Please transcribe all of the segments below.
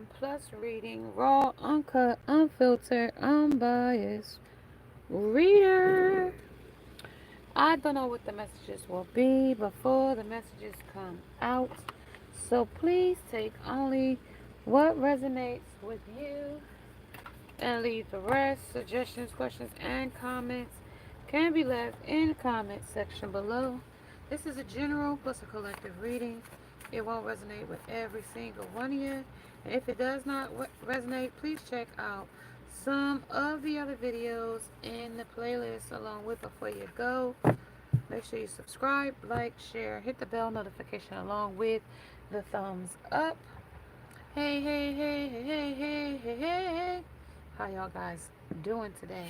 plus reading, raw, uncut, unfiltered, unbiased reader. I don't know what the messages will be before the messages come out. So please take only what resonates with you and leave the rest. Suggestions, questions, and comments can be left in the comment section below. This is a general plus a collective reading. It won't resonate with every single one of you. And if it does not resonate, please check out some of the other videos in the playlist along with before you go. Make sure you subscribe, like, share, hit the bell notification along with the thumbs up. Hey, hey, hey, hey, hey, hey, hey, hey. How y'all guys doing today?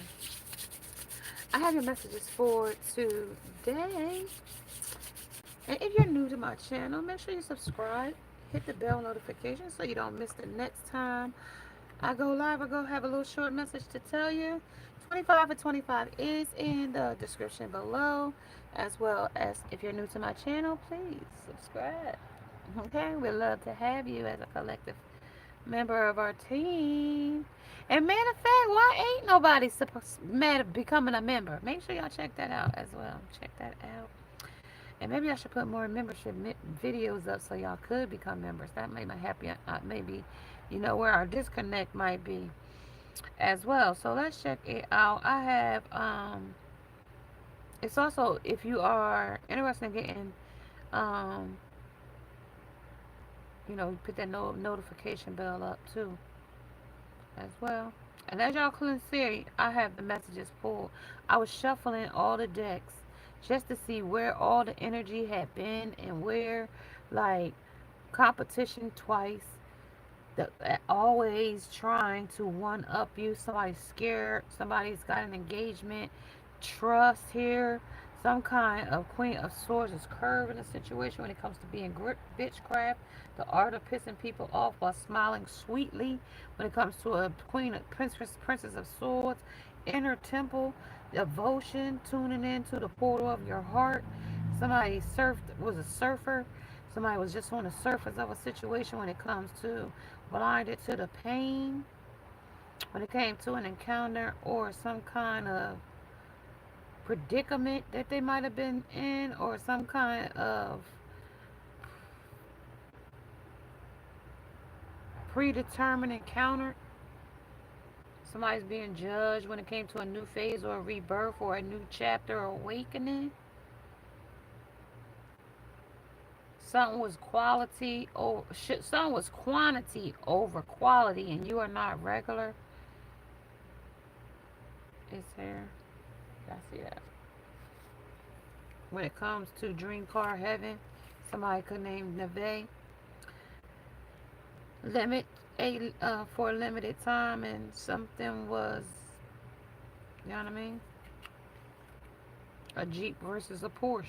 I have your messages for today. And if you're new to my channel, make sure you subscribe. Hit the bell notification so you don't miss the next time I go live. I go have a little short message to tell you. 25 for 25 is in the description below. As well as if you're new to my channel, please subscribe. Okay, we'd love to have you as a collective member of our team. And matter of fact, why ain't nobody mad at becoming a member? Make sure y'all check that out as well. Check that out. And maybe I should put more membership videos up so y'all could become members. That made me happy. Maybe, you know, where our disconnect might be as well. So let's check it out. I have, it's also, if you are interested in getting, um, you know, put that notification bell up too as well. And as y'all can see, I have the messages pulled. I was shuffling all the decks just to see where all the energy had been and where, like, competition twice. Always trying to one up you. Somebody's scared. Somebody's got an engagement. Trust here. Some kind of Queen of Swords is curving a situation when it comes to being bitchcraft. The art of pissing people off while smiling sweetly. When it comes to a Queen of Princess of Swords. Inner temple. Devotion. Tuning into the portal of your heart. Somebody was a surfer. Somebody was just on the surface of a situation when it comes to blinded to the pain when it came to an encounter or some kind of predicament that they might have been in or some kind of predetermined encounter. Somebody's being judged when it came to a new phase or a rebirth or a new chapter or awakening. Something was something was quantity over quality, and you are not regular. It's here. I see that. When it comes to dream car heaven, somebody could name Neve. Limit for a limited time, and something was, you know what I mean? A Jeep versus a Porsche.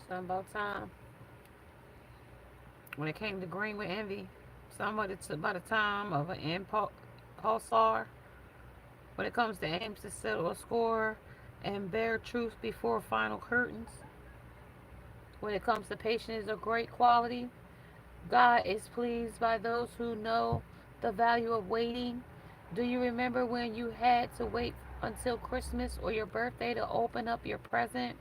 Something about time. When it came to green with envy, somebody took by the time of an impulsar. When it comes to aims to settle a score and bear truth before final curtains. When it comes to patience of great quality, God is pleased by those who know the value of waiting. Do you remember when you had to wait until Christmas or your birthday to open up your present?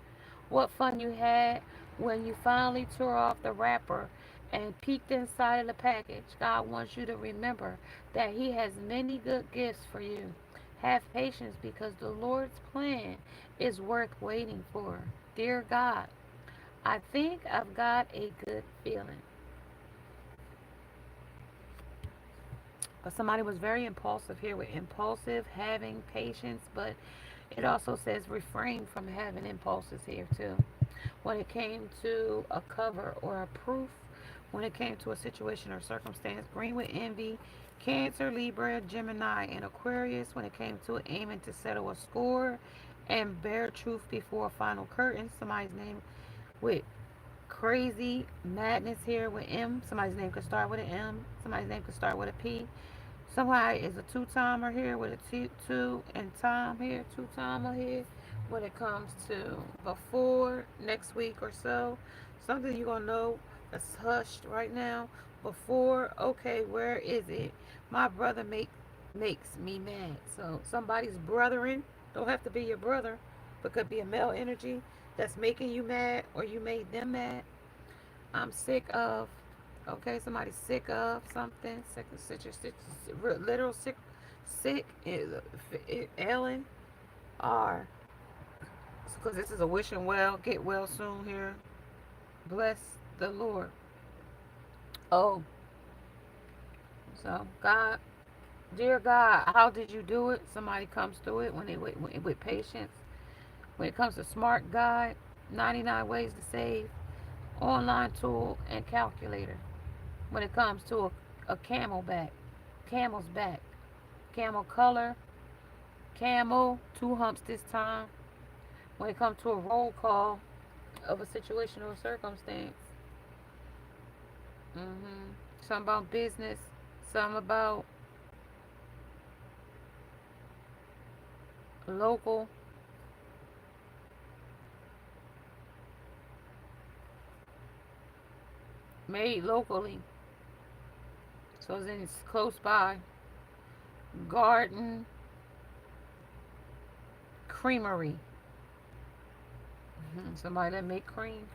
What fun you had when you finally tore off the wrapper and peeked inside of the package. God wants you to remember that He has many good gifts for you. Have patience because the Lord's plan is worth waiting for. Dear God, I think I've got a good feeling. But somebody was very impulsive here with impulsive, having patience, but it also says refrain from having impulses here too. When it came to a cover or a proof, when it came to a situation or circumstance, green with envy, Cancer, Libra, Gemini, and Aquarius, when it came to aiming to settle a score and bear truth before a final curtain, somebody's name with crazy madness here with M. Somebody's name could start with an M. Somebody's name could start with a P. Somebody is a two-timer here with a two and time here, two-timer here. When it comes to before next week or so, something you're gonna know that's hushed right now. Before, okay, where is it? My brother makes me mad. So somebody's brothering don't have to be your brother, but could be a male energy that's making you mad or you made them mad. I'm sick of. Okay, somebody's sick of something. Sick, literal sick, sick, ailing, or because this is a wishing well, get well soon here. Bless the Lord. Oh, so God, dear God, how did you do it? Somebody comes through it when they with patience. When it comes to smart guide, 99 ways to save, online tool, and calculator. When it comes to a camel's back, camel color, camel, two humps this time. When it comes to a roll call of a situation or circumstance, some about business, some about local, made locally, so it's close by. Garden, creamery, somebody that make cream.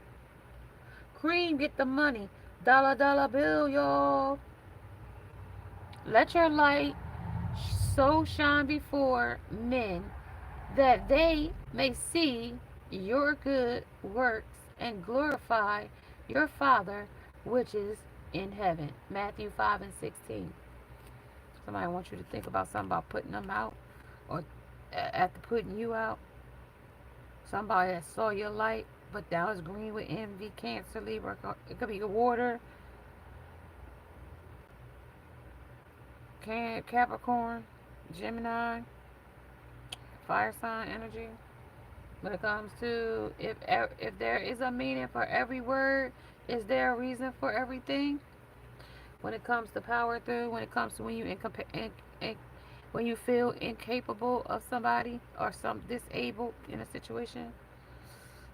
Cream, get the money. Dollar, dollar bill, y'all. Let your light so shine before men that they may see your good works and glorify your Father which is in heaven. Matthew 5 and 16. Somebody wants you to think about something about putting them out or after putting you out. Somebody that saw your light, but that was green with envy, Cancer, Libra. It could be water, Capricorn, Gemini, fire sign energy. When it comes to if there is a meaning for every word, is there a reason for everything? When it comes to power through, when it comes to when you when you feel incapable of somebody or some disabled in a situation,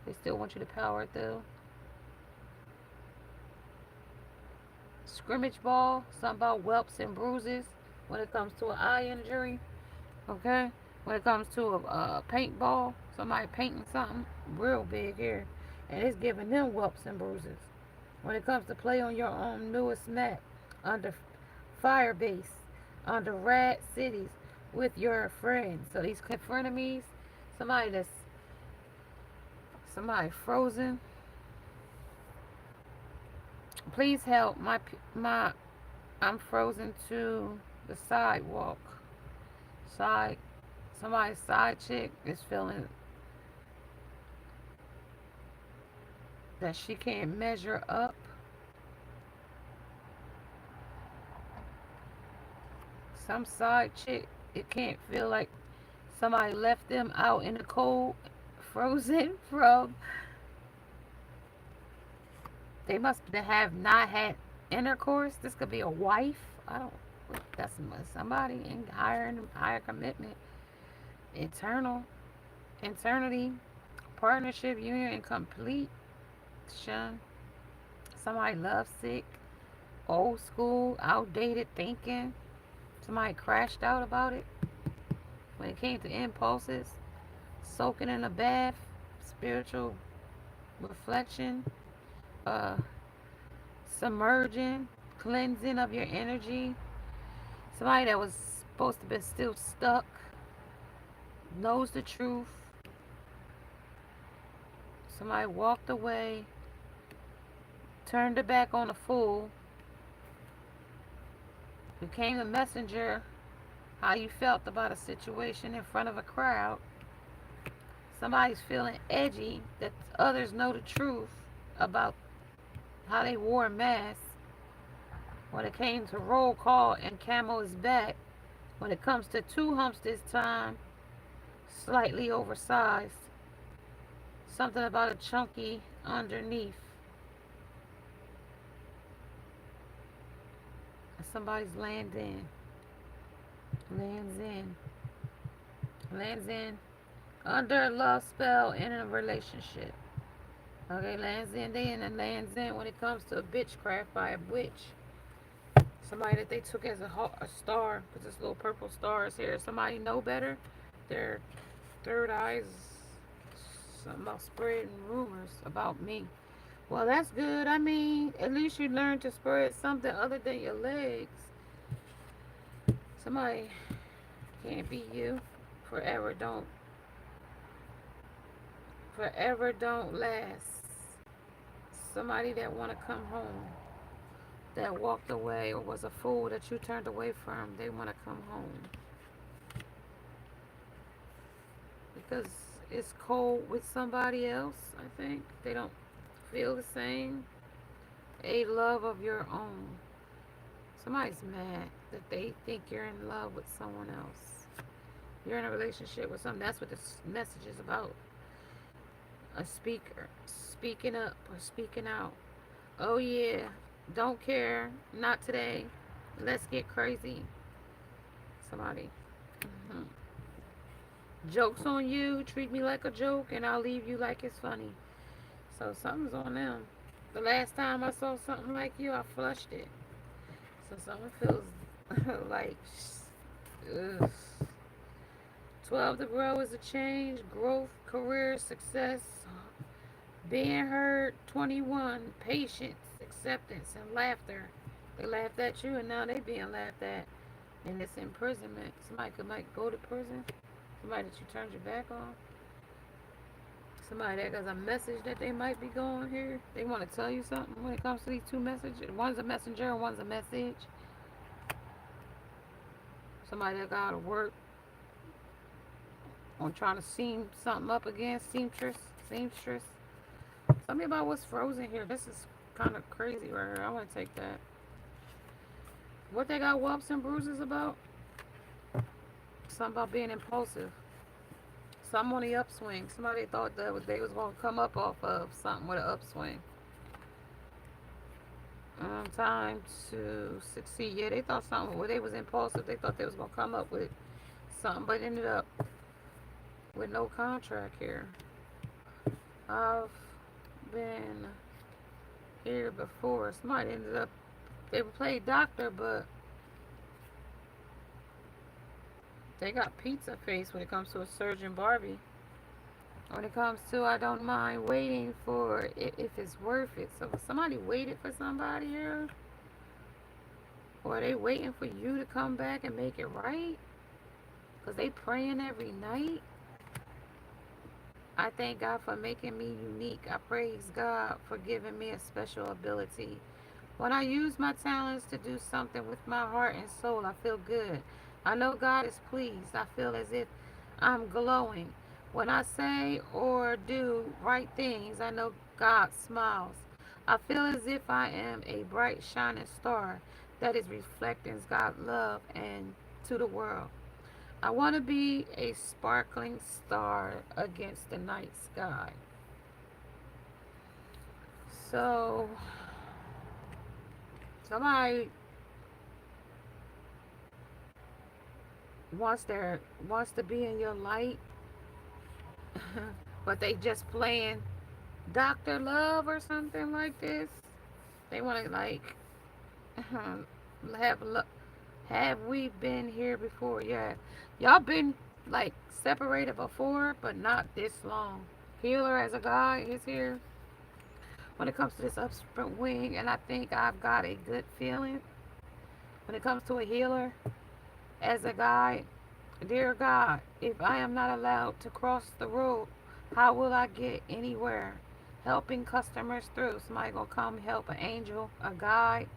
they still want you to power through. Scrimmage ball, something about whelps and bruises. When it comes to an eye injury, okay. When it comes to a paintball, somebody painting something real big here, and it's giving them whelps and bruises. When it comes to play on your own newest map, under Firebase, under Rad Cities, with your friends. So these frenemies, somebody that's somebody frozen. Please help my I'm frozen to the sidewalk. Side Somebody's side chick is feeling that she can't measure up. Some side chick, it can't feel like somebody left them out in the cold, frozen from. They must have not had intercourse. This could be a wife. I don't. That's somebody in higher commitment, eternal, eternity, partnership, union, and completion. Somebody lovesick, old school, outdated thinking. Somebody crashed out about it when it came to impulses, soaking in a bath, spiritual reflection, uh, submerging, cleansing of your energy. Somebody that was supposed to be still stuck, knows the truth. Somebody walked away, turned their back on the fool, became a messenger. How you felt about a situation in front of a crowd. Somebody's feeling edgy that others know the truth about how they wore a mask. When it came to roll call and camo is back. When it comes to two humps this time, slightly oversized. Something about a chunky underneath. Somebody's landing. Lands in. Lands in under a love spell in a relationship. Okay, lands in then and lands in when it comes to bitchcraft by a witch. Somebody that they took as a star, because this little purple star is here. Somebody know better. Their third eyes, something about spreading rumors about me. Well, that's good. I mean, at least you learned to spread something other than your legs. Somebody can't be you. Forever don't. Forever don't last. Somebody that want to come home, that walked away or was a fool that you turned away from, they want to come home because it's cold with somebody else. I think they don't feel the same. A love of your own. Somebody's mad that they think you're in love with someone else. You're in a relationship with someone. That's what this message is about. A speaker speaking up or speaking out. Oh yeah, don't care. Not today. Let's get crazy. Somebody. Mhm. Jokes on you. Treat me like a joke, and I'll leave you like it's funny. So something's on them. The last time I saw something like you, I flushed it. So something feels like, ugh. 12 to grow is a change, growth, career, success, being heard. 21, patience, acceptance, and laughter. They laughed at you, and now they being laughed at. And it's imprisonment. Somebody could might go to prison. Somebody that you turned your back on. Somebody that has a message that they might be going here. They want to tell you something when it comes to these two messages. One's a messenger and one's a message. Somebody that got to work on trying to seam something up again. Seamstress. Tell me about what's frozen here. This is kind of crazy right here. I want to take that. What they got whoops and bruises about? Something about being impulsive. Some on the upswing. Somebody thought that they was going to come up off of something with an upswing. Time to succeed. Yeah, they thought something. Well, they was impulsive. They thought they was going to come up with something, but ended up with no contract here. I've been here before. Somebody ended up, they played doctor, but they got pizza face when it comes to a surgeon Barbie. When it comes to, I don't mind waiting for it if it's worth it. So if somebody waited for somebody here, or are they waiting for you to come back and make it right? Because they praying every night. I thank God for making me unique. I praise God for giving me a special ability. When I use my talents to do something with my heart and soul, I feel good. I know God is pleased. I feel as if I'm glowing. When I say or do right things, I know God smiles. I feel as if I am a bright shining star that is reflecting God's love and to the world. I want to be a sparkling star against the night sky. So, somebody wants to be in your light, but they just playing Doctor Love or something like this. They want to like have have we been here before? Yeah, y'all been like separated before, but not this long. Healer as a guy is here when it comes to this upsprint wing, and I think I've got a good feeling when it comes to a healer as a guy. Dear God, if I am not allowed to cross the road, how will I get anywhere? Helping customers through. Somebody gonna come help, an angel, a guide.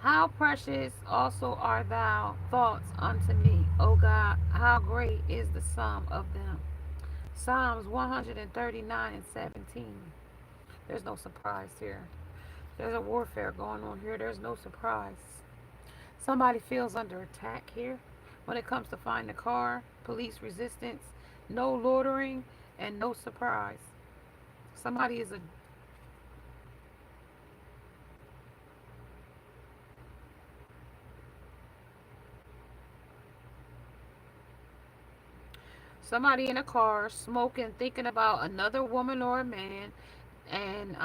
How precious also are thou thoughts unto me, O God. How great is the sum of them. Psalms 139 and 17. There's no surprise here. There's a warfare going on here. There's no surprise. Somebody feels under attack here when it comes to finding a car, police resistance, no loitering, and no surprise. Somebody is a somebody in a car smoking, thinking about another woman or a man, and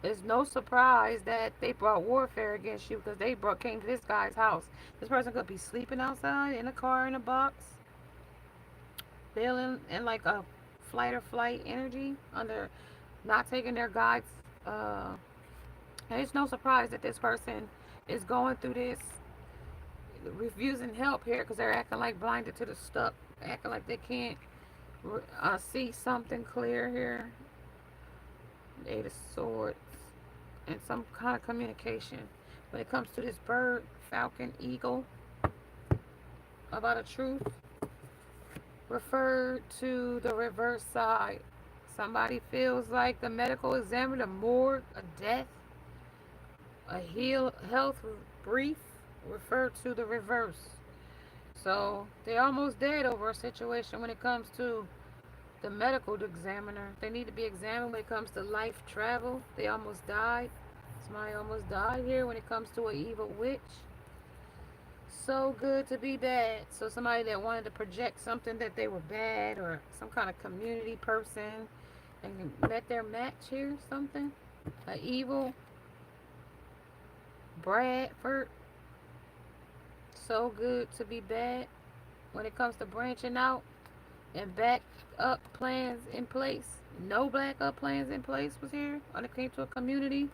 it's no surprise that they brought warfare against you because they came to this guy's house. This person could be sleeping outside in a car in a box, feeling in like a flight or flight energy under not taking their guides. Uh, and it's no surprise that this person is going through this, refusing help here because they're acting like blinded to the stuff, acting like they can't see something clear here. Eight of Swords and some kind of communication. When it comes to this bird, falcon, eagle, about a truth, referred to the reverse side. Somebody feels like the medical examiner, the morgue, a death, a health brief, referred to the reverse. So they're almost dead over a situation when it comes to the medical examiner. They need to be examined when it comes to life travel. They almost died. Somebody almost died here when it comes to an evil witch. So good to be bad. So somebody that wanted to project something that they were bad or some kind of community person and met their match here, something. An evil Bradford. So good to be bad when it comes to branching out and back up plans in place. No backup plans in place was here when it came to a community.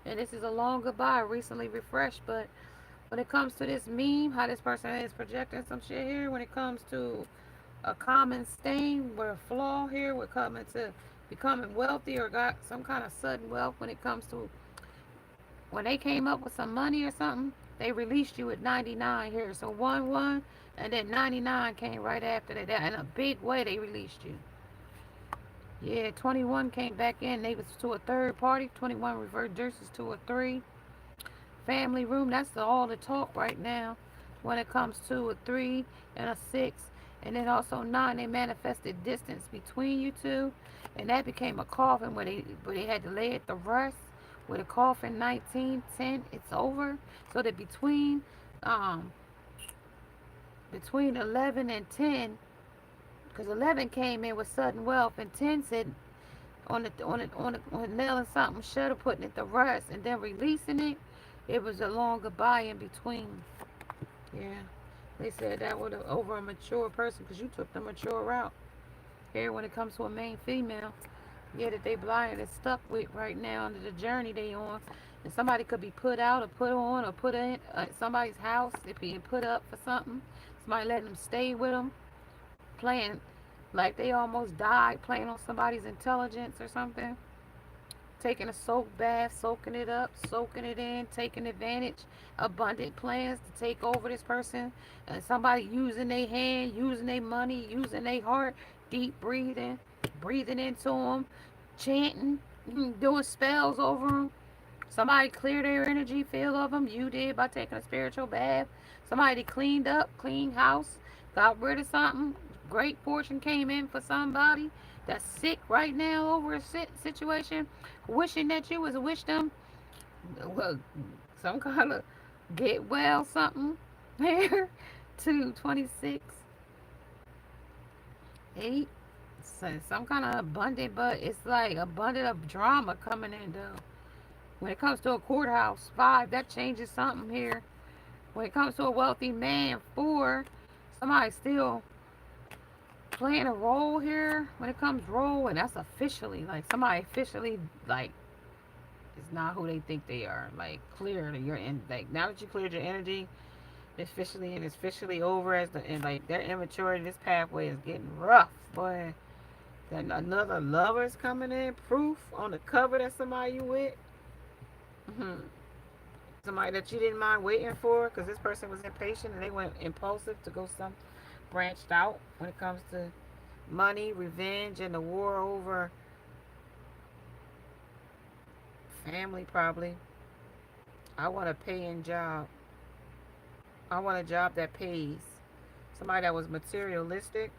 And this is a long goodbye, recently refreshed. But when it comes to this meme, how this person is projecting some shit here, when it comes to a common stain, where a flaw here, we're coming to becoming wealthy or got some kind of sudden wealth when it comes to when they came up with some money or something, they released you at 99 here. So 1 1 and then 99 came right after that. In a big way they released you. Yeah, 21 came back in. They was to a third party. 21 reversed versus to a 3. Family room, that's all the talk right now. When it comes to a 3 and a 6. And then also 9, they manifested distance between you two. And that became a coffin where they had to lay it to rest. With a coffin 19, 10, it's over. So that um between 11 and 10, because 11 came in with sudden wealth and 10 said on nailing something shut or putting it to rest and then releasing it, it was a long goodbye in between. Yeah, they said that was over a mature person because you took the mature route. Here, when it comes to a main female, yeah, that they blinded and stuck with right now under the journey they on. And somebody could be put out or put on or put in somebody's house. They being put up for something. Somebody letting them stay with them, playing like they almost died, playing on somebody's intelligence or something. Taking a soak bath, soaking it up, soaking it in, taking advantage. Abundant plans to take over this person. And somebody using their hand, using their money, using their heart. Deep breathing, breathing into them, chanting, doing spells over them. Somebody cleared their energy field of them. You did by taking a spiritual bath. Somebody cleaned up, cleaned house, got rid of something. Great fortune came in for somebody that's sick right now over a situation, wishing that you was wish them well, some kind of get well something here. 226 8. So some kind of abundant, but it's like abundant of drama coming in though. When it comes to a courthouse, 5, that changes something here. When it comes to a wealthy man, 4, somebody still playing a role here. When it comes role, and that's officially like somebody officially like is not who they think they are. Like clear your like now that you cleared your energy, it's officially over as the and like their immaturity. This pathway is getting rough, boy. Then another lover's coming in. Proof on the cover that somebody you with. Somebody that you didn't mind waiting for because this person was impatient and they went impulsive to go some branched out when it comes to money, revenge, and the war over family probably. I want a paying job. I want a job that pays. Somebody that was materialistic.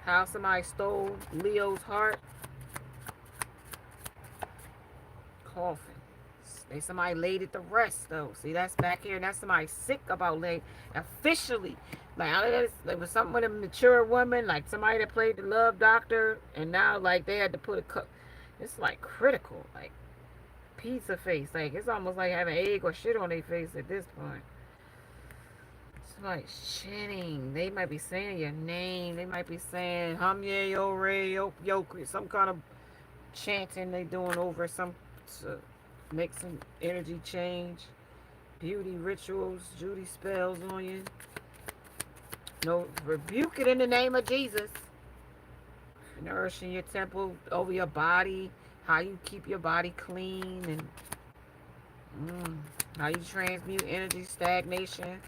How somebody stole Leo's heart. Coffin. They somebody laid it to rest though. See, that's back here, and that's somebody sick about laid officially. Like was something with a mature woman, like somebody that played the love doctor, and now like they had to put a cup. It's like critical, like pizza face. Like it's almost like having egg or shit on their face at this point. It's like shitting. They might be saying your name. They might be saying hum ye yo re yo yo, some kind of chanting they doing over some to make some energy change. Beauty rituals, Judy spells on you. No, rebuke it in the name of Jesus. Nourishing your temple over your body. How you keep your body clean and how you transmute energy stagnation.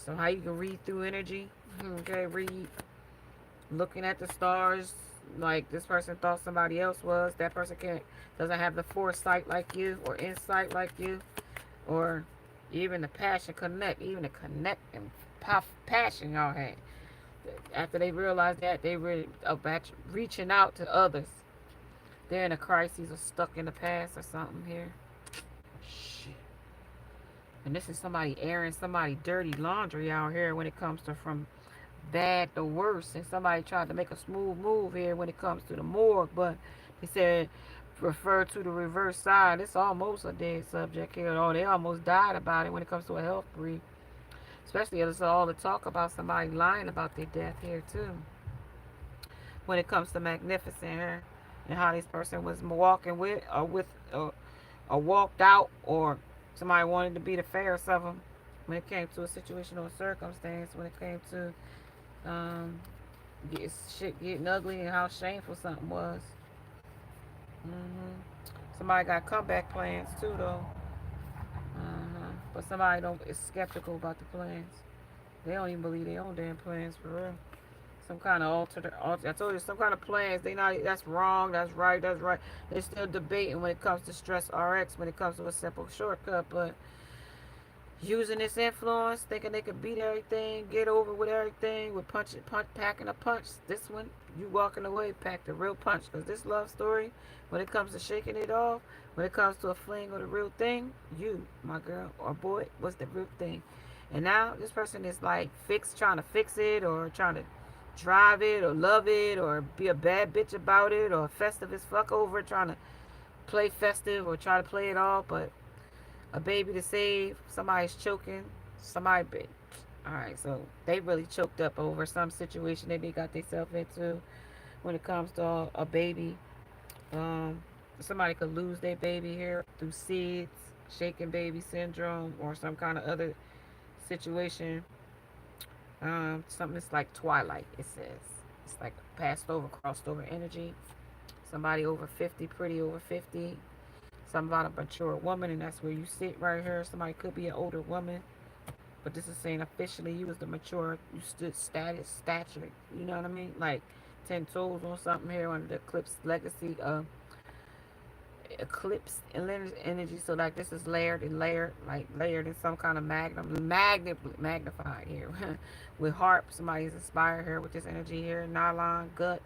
So how you can read through energy. Okay, read. Looking at the stars like this person thought somebody else was. That person doesn't have the foresight like you or insight like you. Or even the passion connect. Even the connect and passion y'all had. After they realized that, they were about reaching out to others. They're in a crisis or stuck in the past or something here. Shit. And this is somebody airing somebody dirty laundry out here when it comes to from bad to worse. And somebody tried to make a smooth move here when it comes to the morgue, but they said refer to the reverse side. It's almost a dead subject here. Oh, they almost died about it when it comes to a health brief. Especially if it's all the talk about somebody lying about their death here too. When it comes to magnificent here and how this person was walking with or walked out, or somebody wanted to be the fairest of them when it came to a situation or a circumstance, when it came to shit getting ugly and how shameful something was. Somebody got comeback plans too though. But somebody don't is skeptical about the plans. They don't even believe their own damn plans for real. Some kind of I told you some kind of plans. They not that's wrong. That's right. That's right. They're still debating when it comes to stress RX. When it comes to a simple shortcut, but using this influence, thinking they could beat everything, get over with everything, with packing a punch. This one, you walking away, packed a real punch. Because this love story, when it comes to shaking it off, when it comes to a fling or the real thing, you, my girl or boy, was the real thing. And now this person is like trying to fix it, or trying to drive it, or love it, or be a bad bitch about it, or festive as fuck over it, trying to play festive or try to play it off, but a baby to save, somebody's choking, somebody big. Alright, so they really choked up over some situation that they got themselves into when it comes to a baby. Somebody could lose their baby here through SIDS, shaken baby syndrome, or some kind of other situation. Something that's like twilight, it says. It's like passed over, crossed over energy. Somebody over 50, pretty over 50. Something about a mature woman, and that's where you sit right here. Somebody could be an older woman, but this is saying officially you was the mature, you stood stature. You know what I mean? Like 10 toes on something here under the eclipse legacy of eclipse energy. So like this is layered and layered, like layered in some kind of magnified here with harp. Somebody's inspired here with this energy here. Nylon, gut,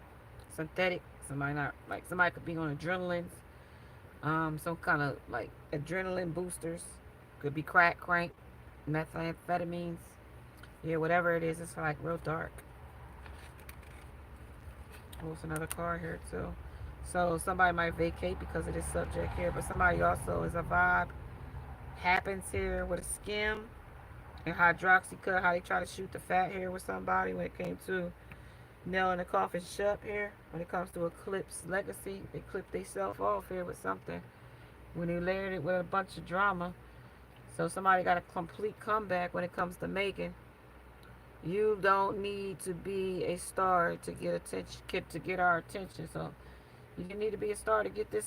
synthetic. Somebody not like somebody could be on adrenaline. Some kind of like adrenaline boosters. Could be crank, methamphetamines. Yeah, whatever it is, it's like real dark. What's another card here too? So somebody might vacate because of this subject here, but somebody also is a vibe. Happens here with a skim and hydroxycut, how they try to shoot the fat here with somebody when it came to nailing the coffin shut here. When it comes to Eclipse Legacy, they clipped themselves off here with something. When they layered it with a bunch of drama. So somebody got a complete comeback when it comes to making. You don't need to be a star to get attention, to get our attention. So you didn't need to be a star to get this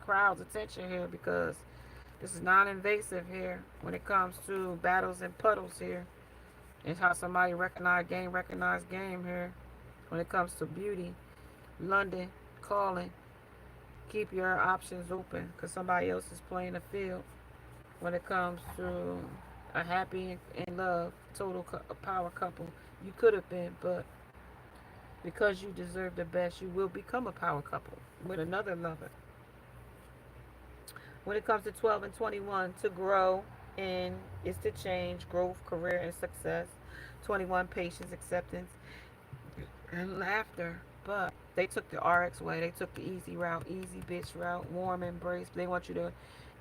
crowd's attention here, because this is non-invasive here when it comes to battles and puddles here. It's how somebody recognized game here when it comes to beauty. London calling. Keep your options open because somebody else is playing the field when it comes to a happy and love total power couple. You could have been, but because you deserve the best, you will become a power couple with another lover. When it comes to 12 and 21, to grow in is to change, growth, career, and success. 21, patience, acceptance, and laughter. But they took the RX way. They took the easy route, easy bitch route, warm embrace. They want you to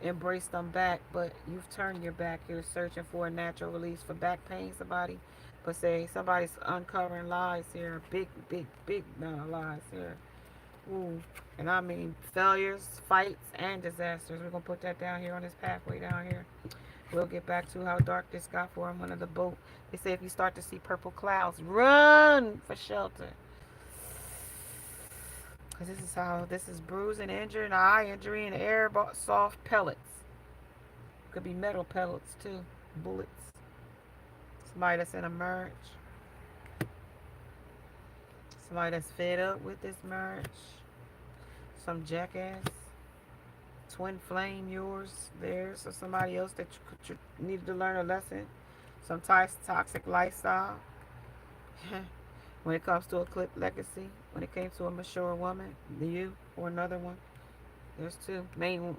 embrace them back, but you've turned your back. You're searching for a natural release for back pain, somebody. But say somebody's uncovering lies here, big, big, big lies here. Ooh. And I mean failures, fights, and disasters. We're gonna put that down here on this pathway down here. We'll get back to how dark this got for him under the boat. They say if you start to see purple clouds, run for shelter. Because this is bruising, injury, and eye injury, and air soft pellets. Could be metal pellets too, bullets. Somebody that's in a marriage. Somebody that's fed up with this marriage. Some jackass. Twin flame yours, theirs, or somebody else that you needed to learn a lesson. Some toxic lifestyle. When it comes to a clip legacy, when it came to a mature woman, you or another one, there's two.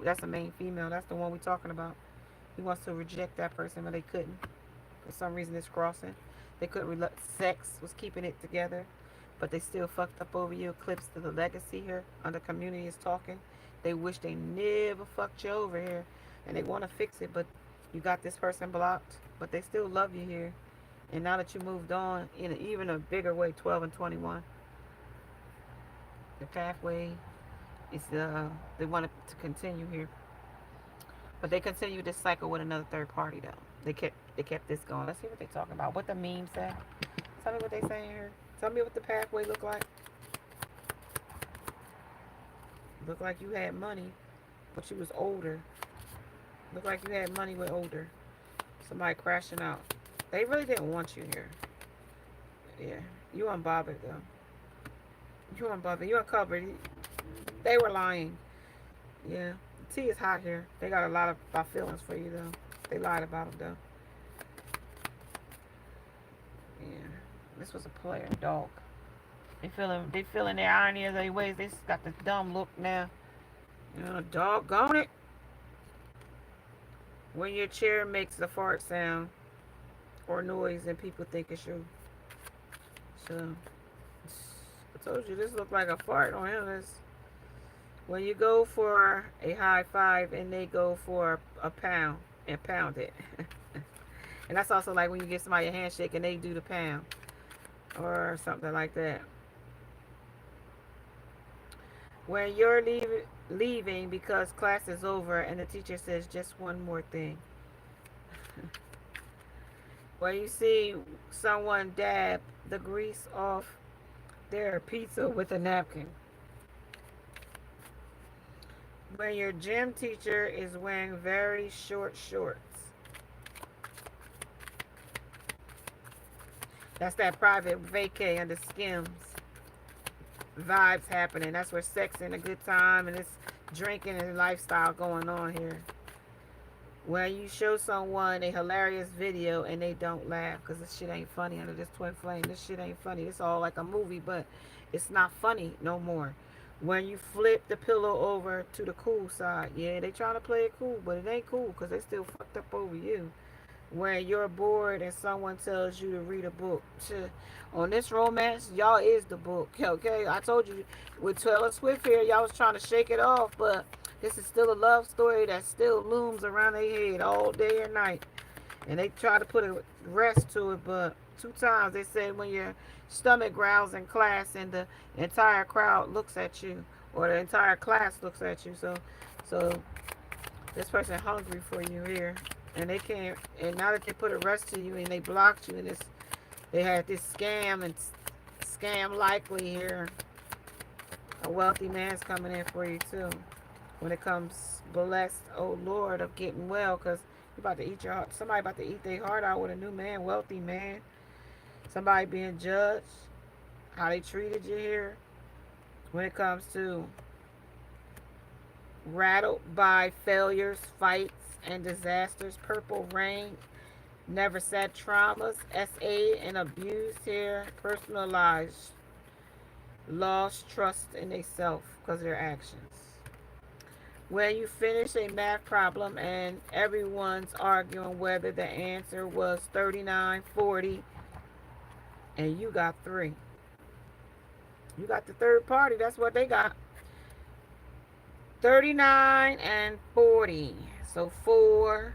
That's a main female. That's the one we're talking about. He wants to reject that person, but they couldn't. For some reason, it's crossing. They couldn't. Sex was keeping it together, but they still fucked up over you. Clips to the legacy here. Under community is talking. They wish they never fucked you over here, and they want to fix it, but you got this person blocked, but they still love you here. And now that you moved on in even a bigger way, 12 and 21, the pathway is they want it to continue here, but they continue this cycle with another third party though. They kept this going. Let's see what they're talking about. What the meme say? Tell me what they saying here. Tell me what the pathway look like. Look like you had money, but you was older. Look like you had money with older. Somebody crashing out. They really didn't want you here. Yeah, you unbothered though. You unbothered. You uncovered. They were lying. Yeah, the tea is hot here. They got a lot of feelings for you though. They lied about them though. Yeah, this was a player dog. They feeling their irony of their ways. They just got this dumb look now. Doggone it. When your chair makes a fart sound or noise and people think it's you. So, I told you this looked like a fart on him. When you go for a high five and they go for a pound and pound it. And that's also like when you give somebody a handshake and they do the pound or something like that. When you're leaving because class is over and the teacher says just one more thing. When you see someone dab the grease off their pizza with a napkin. When your gym teacher is wearing very short shorts. That's that private vacay under Skims. Vibes happening. That's where sex and a good time and it's drinking and lifestyle going on here. When you show someone a hilarious video and they don't laugh because this shit ain't funny under this twin flame. This shit ain't funny. It's all like a movie, but it's not funny no more. When you flip the pillow over to the cool side. Yeah, they trying to play it cool, but it ain't cool because they still fucked up over you. When you're bored and someone tells you to read a book. On this romance, y'all is the book. Okay, I told you with Taylor Swift here, y'all was trying to shake it off, but this is still a love story that still looms around their head all day and night. And they try to put a rest to it, but 2 times they said when your stomach growls in class and the entire crowd looks at you, or the entire class looks at you. So this person hungry for you here. And they can't, and now that they put a rest to you and they blocked you, and they had this scam likely here. A wealthy man's coming in for you too. When it comes blessed, oh Lord, of getting well, because you about to eat your heart. Somebody about to eat their heart out with a new man, wealthy man. Somebody being judged, how they treated you here. When it comes to rattled by failures, fights, and disasters, purple rain, never said traumas, SA and abuse here, personalized, lost trust in themselves because of their actions. When you finish a math problem and everyone's arguing whether the answer was 39, 40, and you got 3. You got the third party. That's what they got. 39 and 40. So 4,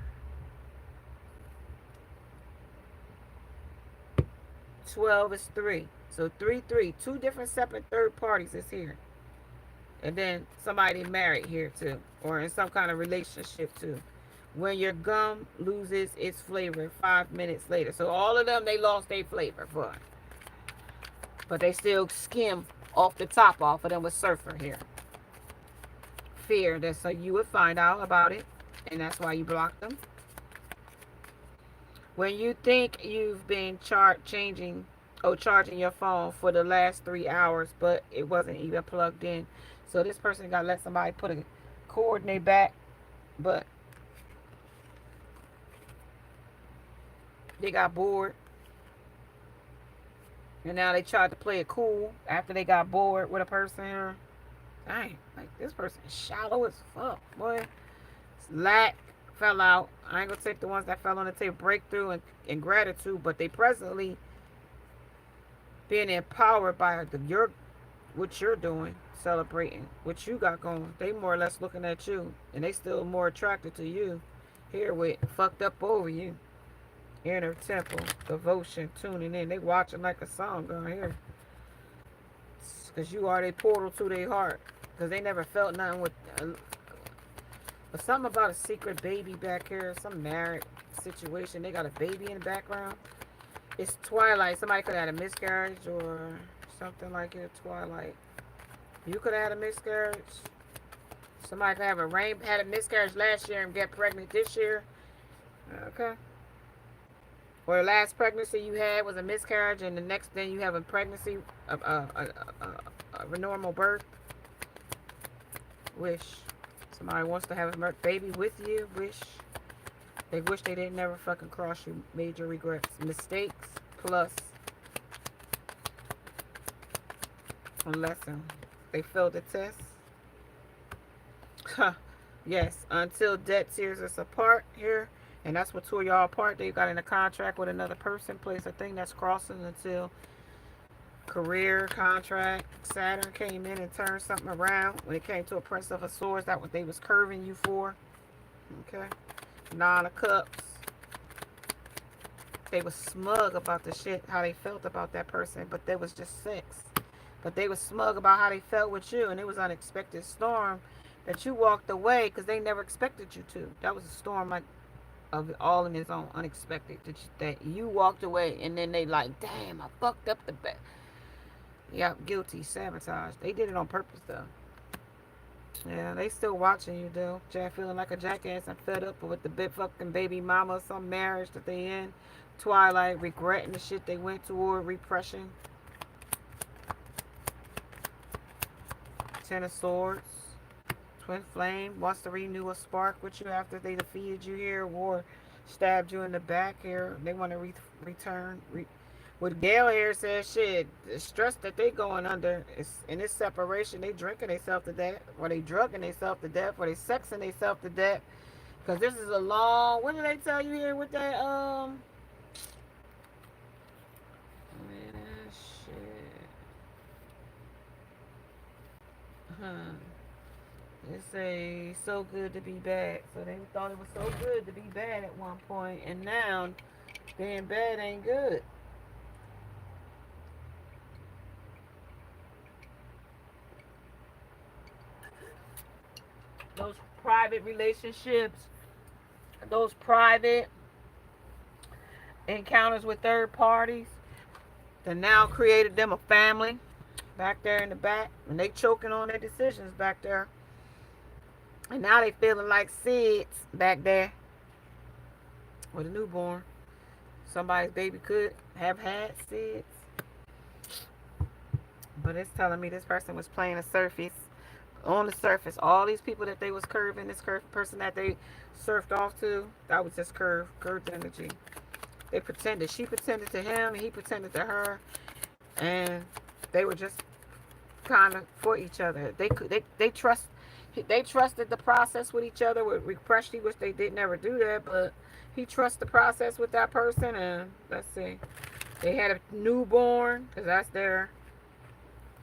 12 is 3. So 3, 3. 2 different separate third parties is here. And then somebody married here too. Or in some kind of relationship too. When your gum loses its flavor 5 minutes later. So all of them, they lost their flavor for it. But they still skim off the top off of them with surfer here. Fear that so you would find out about it. And that's why you blocked them. When you think you've been charging your phone for the last 3 hours, but it wasn't even plugged in. So this person got to let somebody put a cord in their back, but they got bored. And now they tried to play it cool after they got bored with a person here. Dang, like this person is shallow as fuck, boy. Lack fell out. I ain't gonna take the ones that fell on the table. Breakthrough and gratitude, but they presently being empowered by what you're doing, celebrating what you got going. They more or less looking at you, and they still more attracted to you. Here with fucked up over you. Inner temple, devotion, tuning in. They watching like a song going here. Because you are their portal to their heart. Because they never felt nothing with... but something about a secret baby back here. Some married situation. They got a baby in the background. It's twilight. Somebody could have had a miscarriage or something like it. Twilight. You could have had a miscarriage. Somebody could have had a miscarriage last year and get pregnant this year. Okay. Or the last pregnancy you had was a miscarriage, and the next thing you have a pregnancy, a normal birth. Wish. Somebody wants to have a baby with you. Wish. They wish they didn't never fucking cross you. Major regrets. Mistakes plus a lesson. They failed the test. Yes. Until death tears us apart here. And that's what 2 of y'all apart. They got in a contract with another person. Place a thing that's crossing until career, contract. Saturn came in and turned something around. When it came to a Prince of Swords, that's what they was curving you for. Okay. 9 of Cups. They was smug about the shit, how they felt about that person. But they was just sex. But they was smug about how they felt with you. And it was an unexpected storm that you walked away because they never expected you to. That was a storm like of it all in its own, unexpected, that you walked away, and then they like, damn, I fucked up the bed. Yeah, guilty, sabotage. They did it on purpose though. Yeah, they still watching you though. Jack feeling like a jackass and fed up with the big fucking baby mama, some marriage that they in. Twilight, regretting the shit they went toward, repression. 10 of Swords. Twin flame wants to renew a spark with you after they defeated you here or stabbed you in the back here. They want to return. What Gail here says, shit, the stress that they going under is in this separation. They drinking themselves to death, or they drugging themselves to death, or they sexing themselves to death. Because this is a long. What did they tell you here with that? Man, shit. It's a so good to be bad. So they thought it was so good to be bad at one point, and now being bad ain't good. Those private relationships, those private encounters with third parties, that now created them a family back there in the back, and they choking on their decisions back there. And now they feeling like SIDS back there with a newborn. Somebody's baby could have had SIDS. But it's telling me this person was playing a surface. On the surface, all these people that they was curving, this curved person that they surfed off to, that was just curved energy. They pretended. She pretended to him, and he pretended to her. And they were just kind of for each other. They trust. They trusted the process with each other with repression. He wish they did never do that, but he trusts the process with that person. And let's see, they had a newborn because that's their,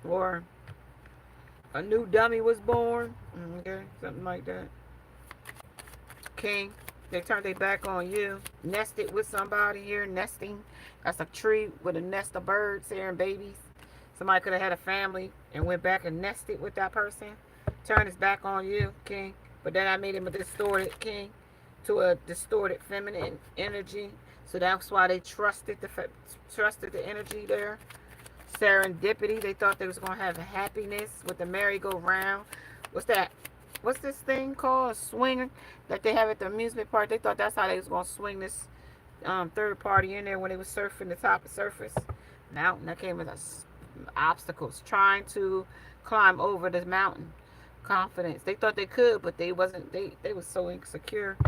or a new dummy was born. Okay, something like that. King, they turned their back on you. Nested with somebody here, nesting. That's a tree with a nest of birds here and babies. Somebody could have had a family and went back and nested with that person. Turned his back on you, King. But then I made him a distorted king to a distorted feminine energy. So that's why they trusted the energy there. Serendipity. They thought they was gonna have happiness with the merry-go-round. What's that? What's this thing called? A swing that they have at the amusement park. They thought that's how they was gonna swing this third party in there when they was surfing the top of the surface mountain. That came with us obstacles, trying to climb over this mountain. Confidence. They thought they could, but they wasn't. They was so insecure.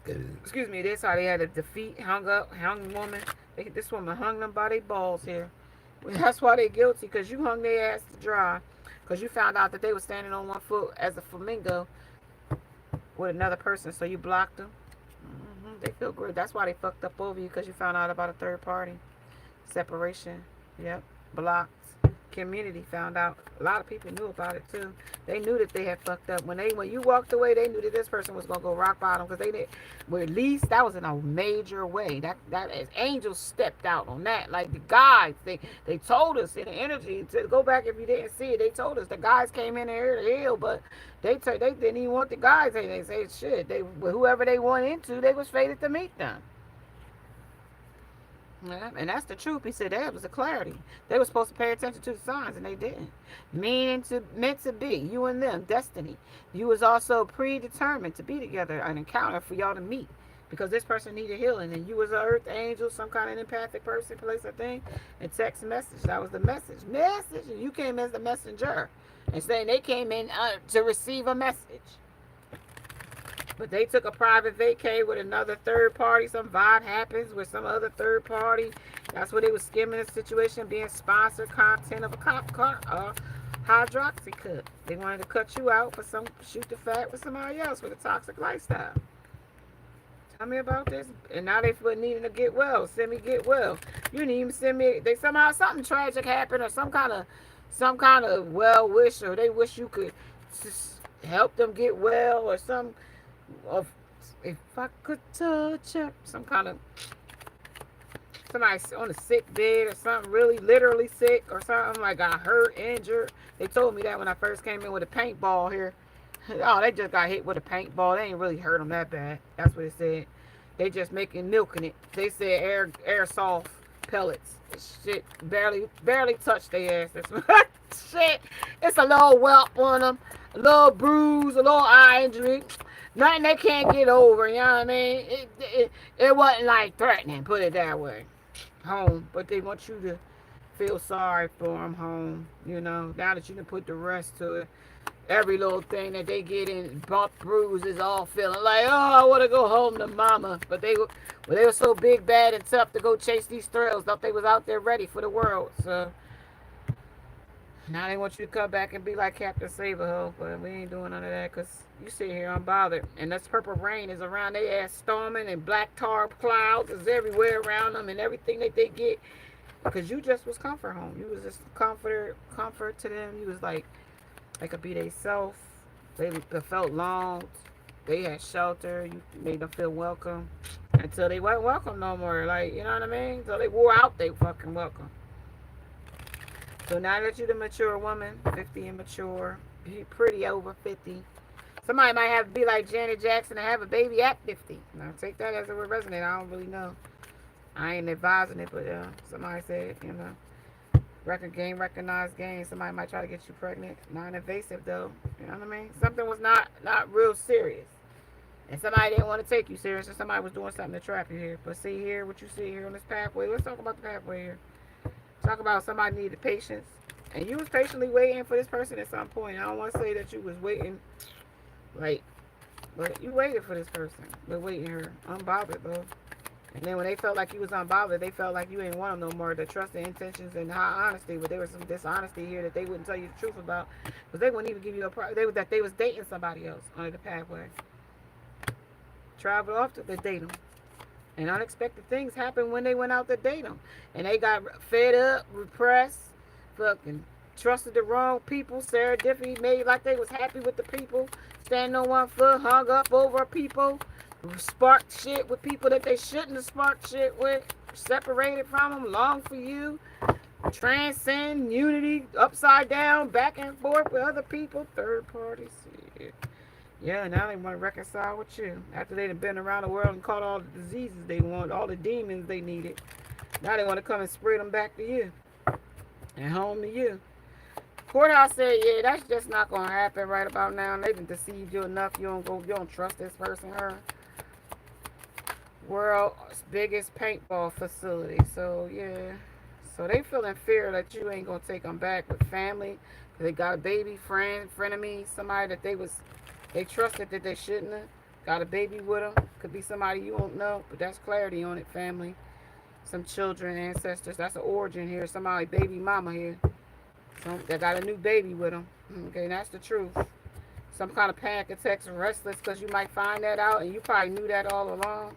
Excuse me. That's how they had to defeat, hung woman. This woman hung them by their balls here. That's why they guilty, because you hung their ass to dry. Because you found out that they were standing on one foot as a flamingo with another person, so you blocked them. They feel good. That's why they fucked up over you, because you found out about a third party. Separation. Yep. Blocked. Community found out. A lot of people knew about it too. They knew that they had fucked up. When you walked away, they knew that this person was gonna go rock bottom, because they did. Well, at least that was in a major way. That as angels stepped out on that. Like the guys, they told us in the energy to go back if you didn't see it. They told us the guys came in here to heal, but they didn't even want the guys. They said shit. Whoever they went into, they was fated to meet them. Yeah, and that's the truth. He said that was a clarity. They were supposed to pay attention to the signs, and they didn't. Meant to be. You and them, destiny. You was also predetermined to be together, an encounter for y'all to meet, because this person needed healing, and you was an earth angel, some kind of empathic person, place a thing, and text message. That was the message. And you came as the messenger, and saying they came in to receive a message. But they took a private vacay with another third party. Some vibe happens with some other third party. That's where they was skimming the situation, being sponsored content of a hydroxy cut. They wanted to cut you out for shoot the fat with somebody else with a toxic lifestyle. Tell me about this. And now they feel needing to get well. Send me get well. You didn't even send me. They somehow something tragic happened, or some kind of well wish, or they wish you could just help them get well, or some of, if I could touch her, some kind of somebody on a sick bed or something, really literally sick or something, like got hurt, injured. They told me that when I first came in with a paintball here. Oh, they just got hit with a paintball. They ain't really hurt them that bad. That's what it said. They just milking it. They said airsoft pellets. Shit, barely touched their ass. Shit, it's a little whelp on them, a little bruise, a little eye injury. Nothing they can't get over, you know what I mean? It wasn't like threatening, put it that way. Home, but they want you to feel sorry for them home, you know, now that you can put the rest to it. Every little thing that they get in, bump, bruises, all feeling like, oh, I want to go home to mama. But they were so big, bad, and tough to go chase these thrills. Thought they was out there ready for the world. So now they want you to come back and be like Captain Saberho, but we ain't doing none of that, because you sit here unbothered. And this purple rain is around their ass storming, and black tar clouds is everywhere around them, and everything that they get. Because you just was comfort home. You was just comfort to them. You was like, they could be they self. They felt longed. They had shelter. You made them feel welcome. Until they weren't welcome no more. Like, you know what I mean? Until they wore out, they fucking welcome. So now that you're the mature woman, 50 and mature, you're pretty over 50. Somebody might have to be like Janet Jackson and have a baby at 50. Now take that as it would resonate. I don't really know. I ain't advising it, but somebody said, you know, recognized game. Somebody might try to get you pregnant. Non-invasive though. You know what I mean? Something was not real serious. And somebody didn't want to take you serious, and somebody was doing something to trap you here. But see here, what you see here on this pathway. Let's talk about the pathway here. Talk about somebody needed patience, and you was patiently waiting for this person at some point. I don't want to say that you was waiting, like, but you waited for this person, but waiting her unbothered though. And then when they felt like you was unbothered, they felt like you ain't want them no more. The trust and intentions and high honesty, but there was some dishonesty here that they wouldn't tell you the truth about, because they wouldn't even give you that they was dating somebody else on the pathway. Traveled off to date them, and unexpected things happened when they went out to date them, and they got fed up, repressed, fucking trusted the wrong people. Serendipity made like they was happy with the people, stand on one foot, hung up over people, sparked shit with people that they shouldn't have sparked shit with, separated from them, long for you, transcend unity, upside down, back and forth with other people, third parties. Yeah, now they want to reconcile with you after they've been around the world and caught all the diseases they want, all the demons they needed. Now they want to come and spread them back to you and home to you. Courthouse said, yeah, that's just not gonna happen right about now. They done deceived you enough. You don't trust this person. Her world's biggest paintball facility. So yeah, so they feeling fear that you ain't gonna take them back with family. They got a baby, friend of me, somebody that they trusted that they shouldn't have. Got a baby with them. Could be somebody you don't know, but that's clarity on it. Family, some children, ancestors. That's an origin here. Somebody baby mama here. They got a new baby with them. Okay, that's the truth. Some kind of panic attacks and restless because you might find that out, and you probably knew that all along.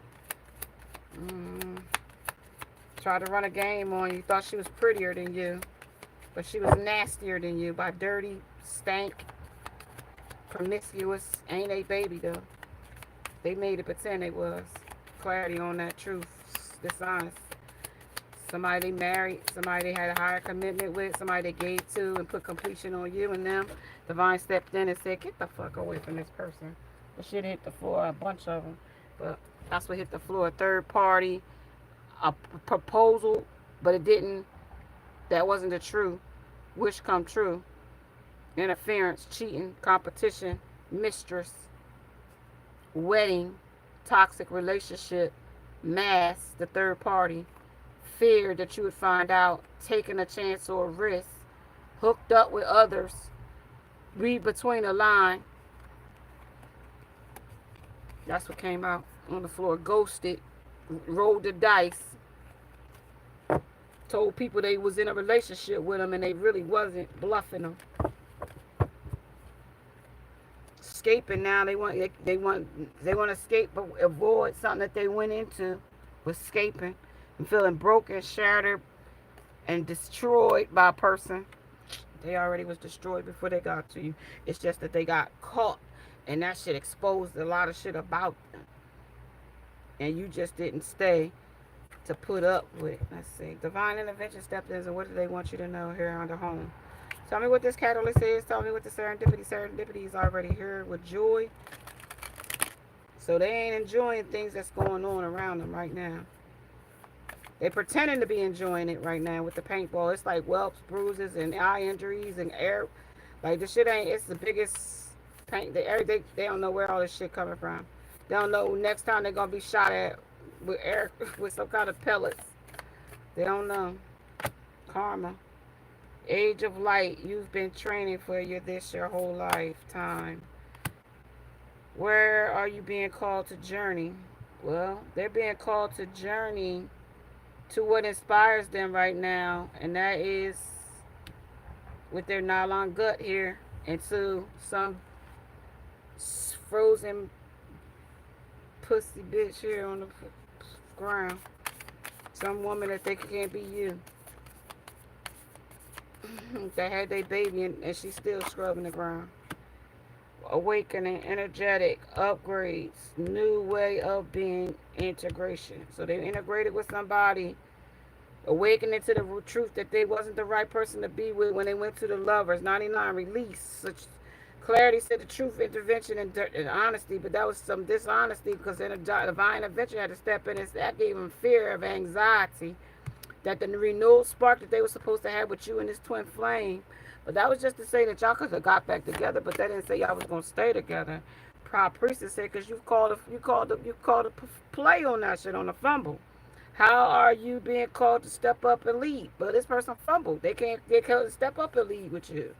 Tried to run a game on you. Thought she was prettier than you, but she was nastier than you by dirty, stank, promiscuous. Ain't a baby though. They made it pretend they was. Clarity on that truth. Dishonest. Somebody they married, somebody they had a higher commitment with, somebody they gave to and put completion on you and them. Divine stepped in and said, get the fuck away from this person. The shit hit the floor, a bunch of them. But that's what hit the floor. A third party, a proposal, but it didn't. That wasn't the true. Wish come true. Interference, cheating, competition, mistress, wedding, toxic relationship, mass, the third party. Fear that you would find out, taking a chance or a risk, hooked up with others, read between the line. That's what came out on the floor. Ghosted, rolled the dice, told people they was in a relationship with them and they really wasn't, bluffing them. Escaping now, they want to escape but avoid something that they went into, was escaping and feeling broken, shattered, and destroyed by a person. They already was destroyed before they got to you. It's just that they got caught, and that shit exposed a lot of shit about them. And you just didn't stay to put up with. Let's see. Divine intervention stepped in, and what do they want you to know here on the home? Tell me what this catalyst is. Tell me what the serendipity. Serendipity is already here with joy. So they ain't enjoying things that's going on around them right now. They pretending to be enjoying it right now with the paintball. It's like whelps, bruises, and eye injuries and air. Like this shit ain't. It's the biggest paint. They don't know where all this shit coming from. They don't know next time they're gonna be shot at with air with some kind of pellets. They don't know. Karma. Age of light. You've been training for this your whole lifetime. Where are you being called to journey? Well, they're being called to journey to what inspires them right now, and that is with their nylon gut here into some frozen pussy bitch here on the ground. Some woman that they can't be you. They had their baby and she's still scrubbing the ground. Awakening, energetic, upgrades, new way of being, integration. So they integrated with somebody, awakening to the truth that they wasn't the right person to be with when they went to the lovers. 99, release. Such clarity said the truth, intervention, and honesty, but that was some dishonesty because then a divine intervention had to step in and that gave them fear of anxiety. That the renewed spark that they were supposed to have with you and this twin flame. But that was just to say that y'all could have got back together, but that didn't say y'all was gonna stay together. Proud priestess said because you called a play on that shit, on the fumble. How are you being called to step up and lead? But this person fumbled. They can't step up and lead with you.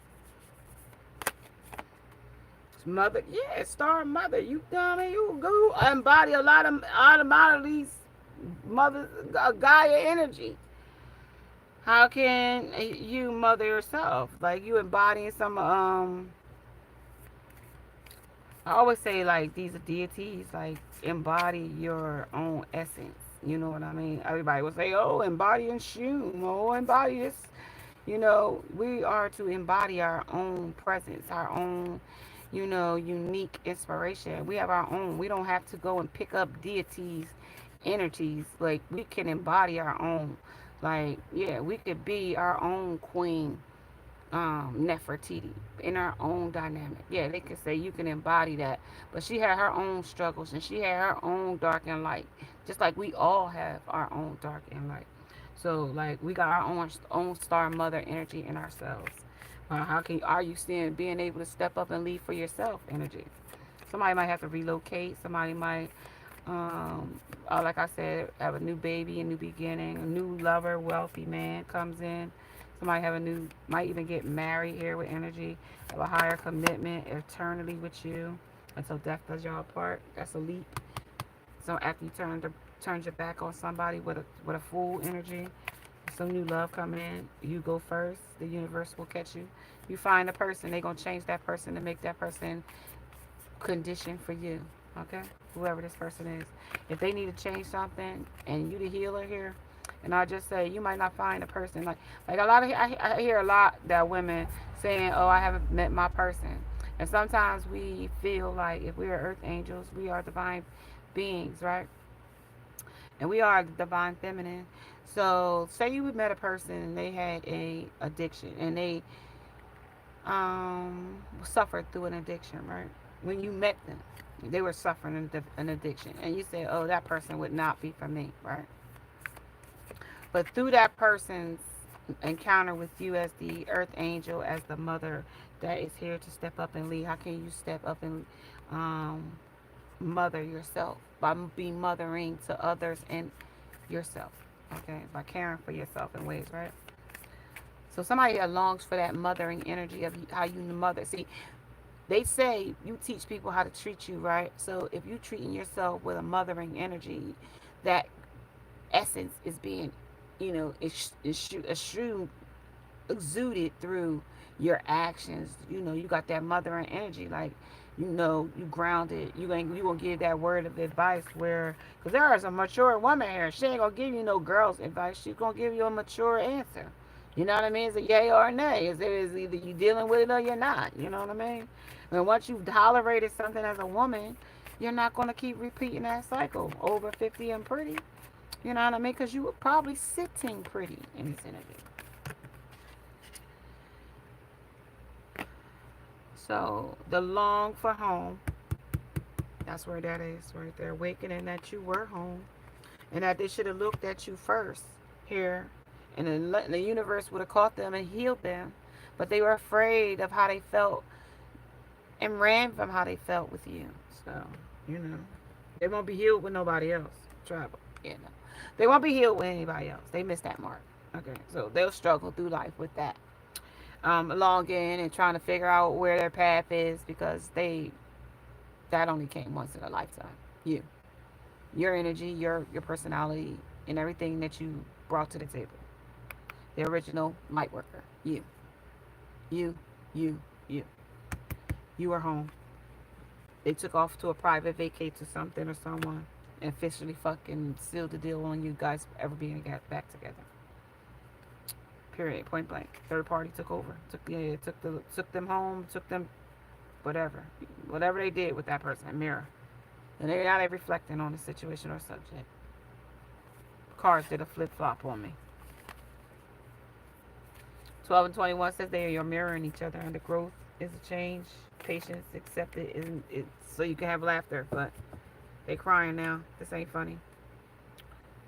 Mother, yeah, star mother. You dummy, you go embody a lot of automatically mother, Gaia energy. How can you mother yourself? Like you embodying some I always say like these are deities, like embody your own essence. You know what I mean? Everybody will say, "Oh, embody and Shun. Oh, embody this." You know, we are to embody our own presence, our own, unique inspiration. We have our own. We don't have to go and pick up deities, energies. Like we can embody our own. Like yeah, we could be our own queen, Nefertiti in her own dynamic. Yeah, they could say you can embody that, but she had her own struggles and she had her own dark and light, just like we all have our own dark and light. So like we got our own star mother energy in ourselves. How can are you seeing being able to step up and lead for yourself energy? Somebody might have to relocate. Somebody might like I said, have a new baby, a new beginning, a new lover, wealthy man comes in. Somebody might even get married here with energy, have a higher commitment eternally with you until death does y'all apart. That's a leap. So after you turn your back on somebody with a full energy, some new love coming in, you go first. The universe will catch you. You find a person, they gonna change that person to make that person condition for you. Okay, whoever this person is, if they need to change something and you the healer here, and I just say you might not find a person like a lot of I hear a lot that women saying, oh, I haven't met my person, and sometimes we feel like if we are earth angels, we are divine beings, right? And we are the divine feminine. So say you met a person and they had a addiction and they suffered through an addiction, right? When you met them, they were suffering an addiction, and you say, "Oh, that person would not be for me," right? But through that person's encounter with you as the earth angel, as the mother that is here to step up and lead, how can you step up and um, mother yourself by being mothering to others and yourself? Okay, by caring for yourself in ways, right? So somebody that longs for that mothering energy of how you mother. See, they say you teach people how to treat you, right? So if you treating yourself with a mothering energy, that essence is being, eschewed, exuded through your actions. You got that mothering energy, like you grounded. You gonna give that word of advice where, because there is a mature woman here. She ain't gonna give you no girl's advice. She's gonna give you a mature answer. You know what I mean? It's a yay or a nay. It's either you dealing with it or you're not. You know what I mean? And once you've tolerated something as a woman, you're not gonna keep repeating that cycle over 50 and pretty. You know what I mean? Because you were probably sitting pretty in this energy. So the long for home, that's where that is right there. Awakening that you were home and that they should have looked at you first here. And the universe would have caught them and healed them. But they were afraid of how they felt and ran from how they felt with you. So, they won't be healed with nobody else. Travel. They won't be healed with anybody else. They missed that mark. Okay. So they'll struggle through life with that. Longing and trying to figure out where their path is because that only came once in a lifetime. Your energy, your personality, and everything that you brought to the table. The original light worker. You, you, you. You are home. They took off to a private vacate to something or someone and officially fucking sealed the deal on you guys ever being back together. Period. Point blank. Third party took over. Took them home. Took them whatever they did with that person. Mirror. And they're not reflecting on the situation or subject. Cards did a flip flop on me. 12 and 21 says they are mirroring each other, and the growth is a change. Patience, accept it, so you can have laughter. But they crying now. This ain't funny.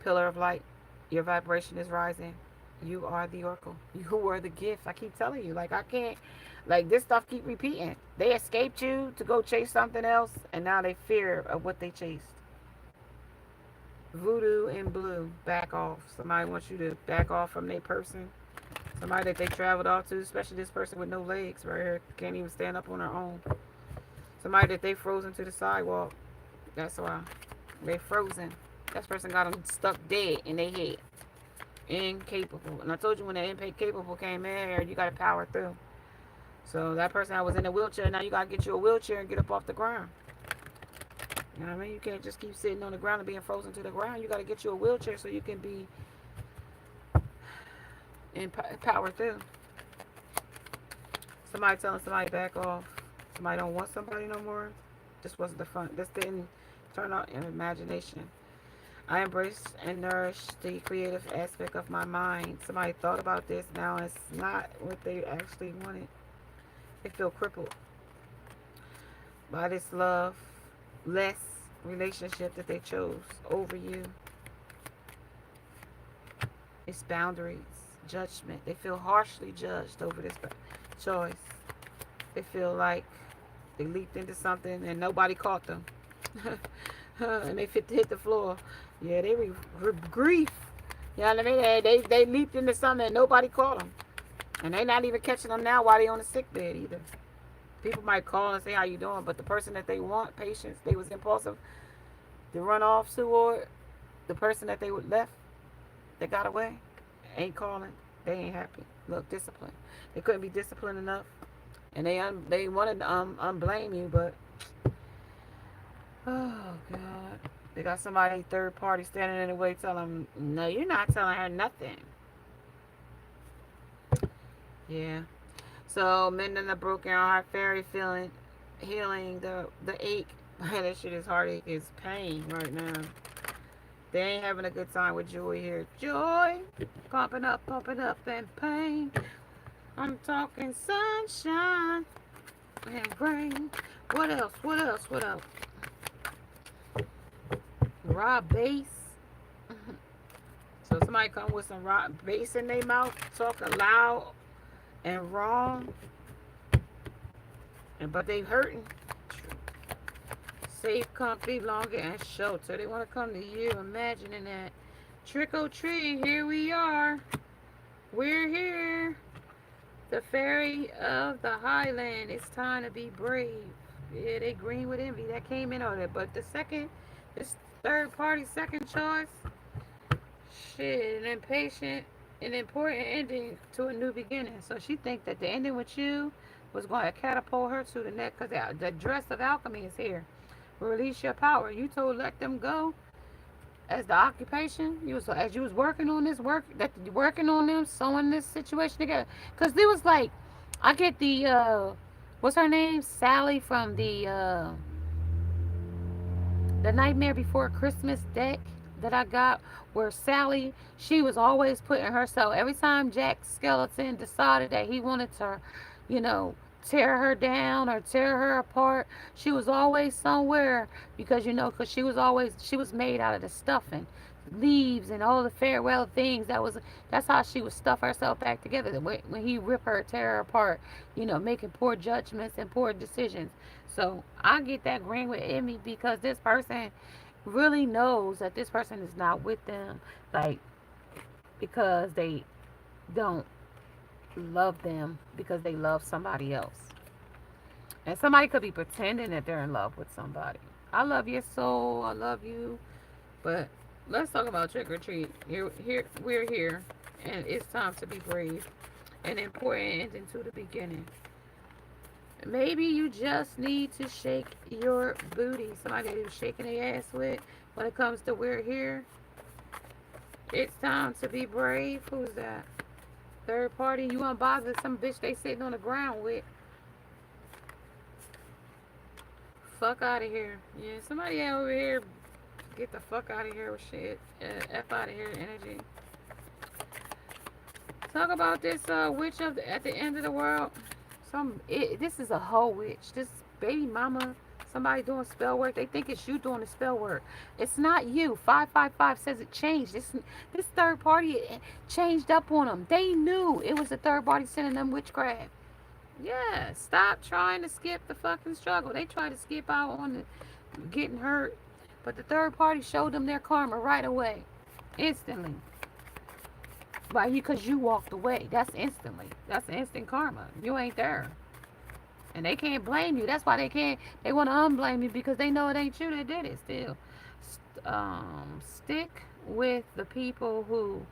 Pillar of light. Your vibration is rising. You are the oracle. You are the gift. I keep telling you, like I can't, like this stuff keep repeating. They escaped you to go chase something else, and now they fear of what they chased. Voodoo and blue. Back off. Somebody wants you to back off from their person. Somebody that they traveled off to, especially this person with no legs right here, can't even stand up on their own. Somebody that they frozen to the sidewalk. That's why they frozen. That person got them stuck dead in their head. Incapable. And I told you when the incapable came in here, you got to power through. So that person that was in a wheelchair, now you got to get you a wheelchair and get up off the ground. You know what I mean? You can't just keep sitting on the ground and being frozen to the ground. You got to get you a wheelchair so you can be in power through. Somebody telling somebody back off. Somebody don't want somebody no more. This wasn't the fun. This didn't turn out in imagination. I embrace and nourish the creative aspect of my mind. Somebody thought about this. Now it's not what they actually wanted. They feel crippled by this love, less relationship that they chose over you. It's boundaries, judgment. They feel harshly judged over this choice. They feel like they leaped into something and nobody caught them. And they hit the floor. Yeah, they grief. You know what I mean? They leaped into something and nobody caught them. And they not even catching them now while they on the sick bed either. People might call and say how you doing, but the person that they want, patience, they was impulsive to run off toward the person that they would left, that got away, ain't calling. They ain't happy. Look, discipline. They couldn't be disciplined enough, and they wanted to unblame you, but oh God, they got somebody third party standing in the way, telling them, no, you're not telling her nothing. Yeah. So mending the broken heart, fairy feeling, healing the ache. That shit is heartache, is pain right now. They ain't having a good time with joy here. Joy, pumping up, and pain. I'm talking sunshine and rain. What else? Raw bass. So somebody come with some raw bass in their mouth, talking loud and wrong, but they hurting. Safe, comfy, longer, and shelter. They want to come to you, imagining that. Trick or treat, here we are. We're here. The fairy of the highland. It's time to be brave. Yeah, they green with envy. That came in on it. But this third party second choice, shit, an impatient, an important ending to a new beginning. So she think that the ending with you was going to catapult her to the next, because the dress of alchemy is here. Release your power. You told let them go as the occupation. As you was working on this working on them, sewing this situation together. Cause it was like, I get the what's her name, Sally from the Nightmare Before Christmas deck that I got, where Sally, she was always putting herself, every time Jack Skeleton decided that he wanted to, you know, tear her down or tear her apart, she was always somewhere, because she was made out of the stuffing, leaves and all the farewell things. That's how she would stuff herself back together when he rip her, tear her apart, making poor judgments and poor decisions. So I get that green with Emmy, because this person really knows that this person is not with them, like, because they don't love them, because they love somebody else. And somebody could be pretending that they're in love with somebody. I love your soul, I love you, but let's talk about trick or treat. We're here, and it's time to be brave. An important ending to the beginning. Maybe you just need to shake your booty. Somebody who's shaking their ass with when it comes to we're here. It's time to be brave. Who's that? Third party. You want to bother some bitch they sitting on the ground with. Fuck out of here. Yeah, somebody over here. Get the fuck out of here with shit. F out of here energy. Talk about this witch at the end of the world. This is a whole witch. This baby mama, somebody doing spell work. They think it's you doing the spell work. It's not you. 555 says it changed. This third party changed up on them. They knew it was the third party sending them witchcraft. Yeah, stop trying to skip the fucking struggle. They tried to skip out on the getting hurt, but the third party showed them their karma right away, instantly. Because you walked away. That's instantly. That's instant karma. You ain't there. And they can't blame you. That's why they want to unblame you, because they know it ain't you that did it still. stick with the people who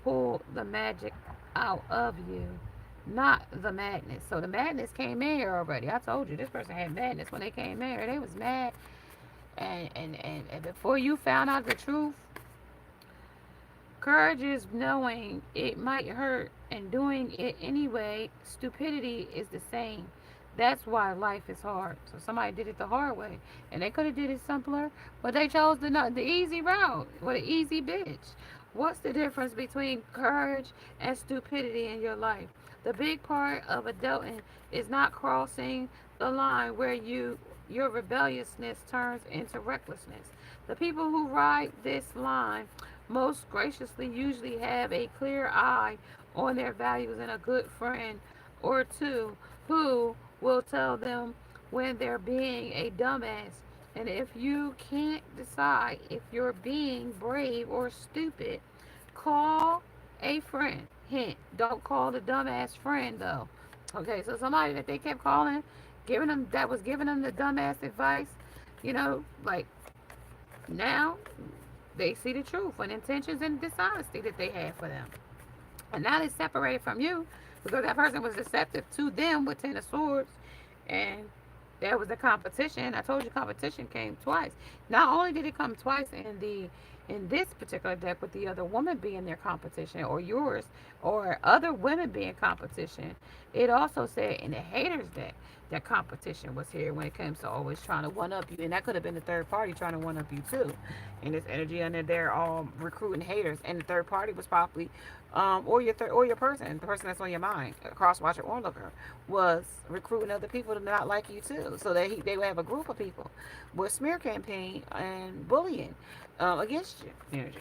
pull the magic out of you, not the madness. So the madness came in here already. I told you this person had madness when they came in here. They was mad, and before you found out the truth, courage is knowing it might hurt and doing it anyway. Stupidity is the same. That's why life is hard. So somebody did it the hard way, and they could have did it simpler, but they chose the easy route with an easy bitch. What's the difference between courage and stupidity in your life? The big part of adulting is not crossing the line where your rebelliousness turns into recklessness. The people who ride this line most graciously usually have a clear eye on their values and a good friend or two who will tell them when they're being a dumbass. And if you can't decide if you're being brave or stupid, call a friend. Hint, don't call the dumbass friend though. Okay, so somebody that they kept calling, giving them that was giving them the dumbass advice, like now they see the truth and intentions and dishonesty that they had for them. And now they separated from you because that person was deceptive to them with Ten of Swords. And that was the competition. I told you competition came twice. Not only did it come twice in this particular deck with the other woman being their competition or yours or other women being competition, it also said in the haters deck that competition was here when it comes to always trying to one up you. And that could have been the third party trying to one up you too. And this energy under there all recruiting haters. And the third party was probably or your person, the person that's on your mind, a cross watcher or looker, was recruiting other people to not like you too. So they would have a group of people with smear campaign and bullying against you energy.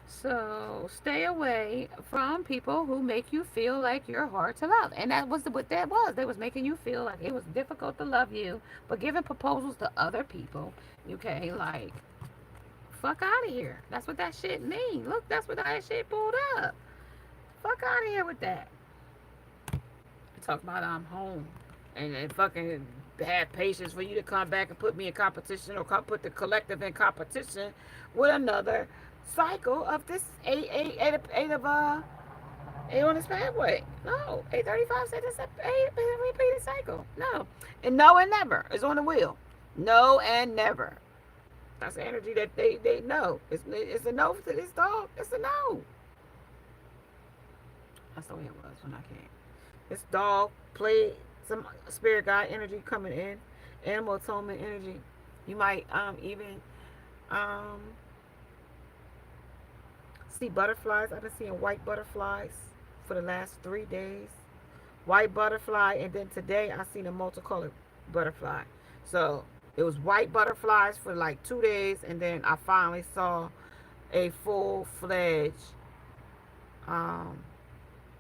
So stay away from people who make you feel like you're hard to love. And that was what that was. They was making you feel like it was difficult to love you, but giving proposals to other people. Okay, like fuck out of here. That's what that shit mean. Look, that's what that shit pulled up. Fuck out of here with that. Talk about I'm home and fucking have patience for you to come back and put me in competition or put the collective in competition with another cycle of this eight of eight on this pathway. No, 835 said this eight repeated cycle. No, and no and never is on the wheel. No and never. That's the energy that they know. It's a no to this dog. It's a no. That's the way it was when I came. This dog played some spirit guide energy coming in, animal atonement energy. You might even see butterflies. I've been seeing white butterflies for the last 3 days. White butterfly, and then today I seen a multicolored butterfly. So it was white butterflies for like 2 days, and then I finally saw a full-fledged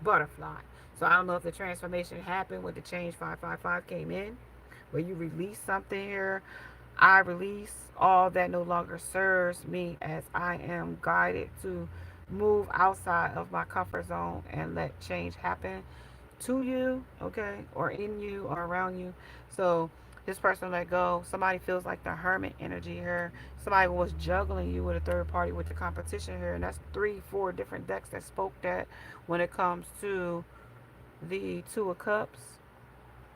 butterfly. So I don't know if the transformation happened when the change 555 came in, where you release something here. I release all that no longer serves me as I am guided to move outside of my comfort zone and let change happen to you, okay, or in you or around you. So this person let go. Somebody feels like the hermit energy here. Somebody was juggling you with a third party with the competition here. And that's 3-4 different decks that spoke that when it comes to the Two of Cups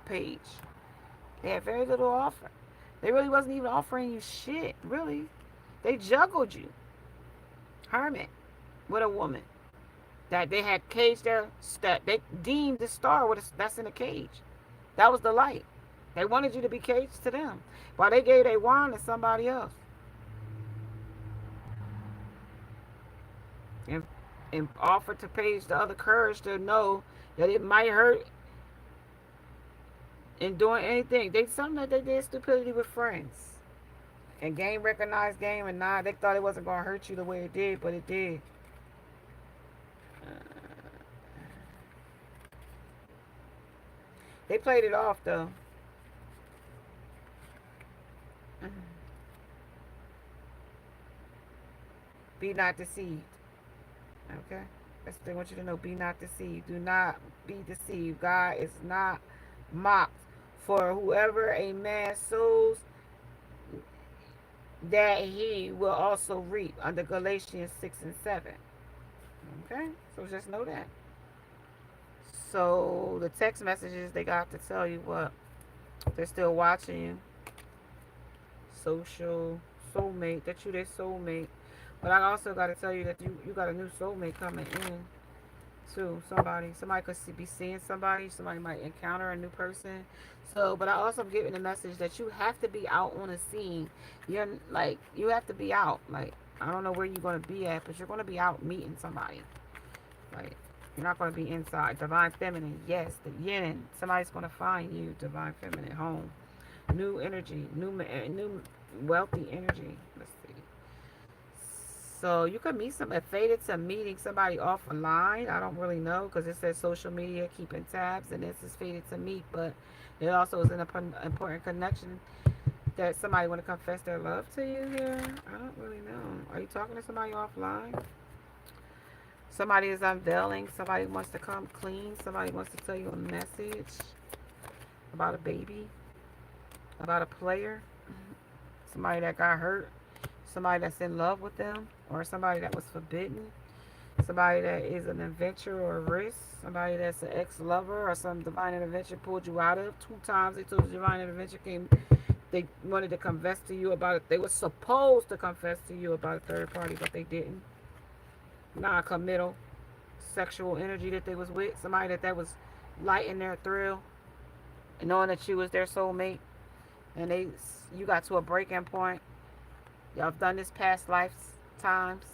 page. They had very little offer. They really wasn't even offering you shit, really. They juggled you. Hermit with a woman. That they had caged their they deemed the star that's in a cage. That was the light. They wanted you to be caged to them, while they gave their wand to somebody else, and offered to page the other courage to know that it might hurt in doing anything. They something that they did stupidity with friends, and game recognized game, and they thought it wasn't gonna hurt you the way it did, but it did. They played it off though. Be not deceived. Okay? That's what they want you to know. Be not deceived. Do not be deceived. God is not mocked. For whoever a man sows, that he will also reap under Galatians 6 and 7. Okay? So just know that. So the text messages, they got to tell you what. They're still watching you. Social soulmate, that you their soulmate. But I also got to tell you that you got a new soulmate coming in too. Somebody could be seeing somebody. Somebody might encounter a new person. So, but I also am getting the message that you have to be out on a scene. You're like, you have to be out. Like, I don't know where you're gonna be at, but you're gonna be out meeting somebody. Like, you're not gonna be inside. Divine feminine, yes, the yin. Somebody's gonna find you. Divine feminine home. New energy, new wealthy energy. Let's see. So you could meet some faded to meeting somebody offline. I don't really know because it says social media keeping tabs, and this is faded to meet, but it also is an important connection that somebody want to confess their love to you here. I don't really know. Are you talking to somebody offline? Somebody is unveiling. Somebody wants to come clean. Somebody wants to tell you a message about a baby, about a player, somebody that got hurt, somebody that's in love with them, or somebody that was forbidden, somebody that is an adventure or a risk, somebody that's an ex-lover or some divine intervention pulled you out of. 2 times they told you divine intervention came. They wanted to confess to you about it. They were supposed to confess to you about a third party, but they didn't. Non-committal sexual energy that they was with, somebody that was lighting their thrill and knowing that you was their soulmate, and you got to a breaking point. Y'all have done this past lifetimes,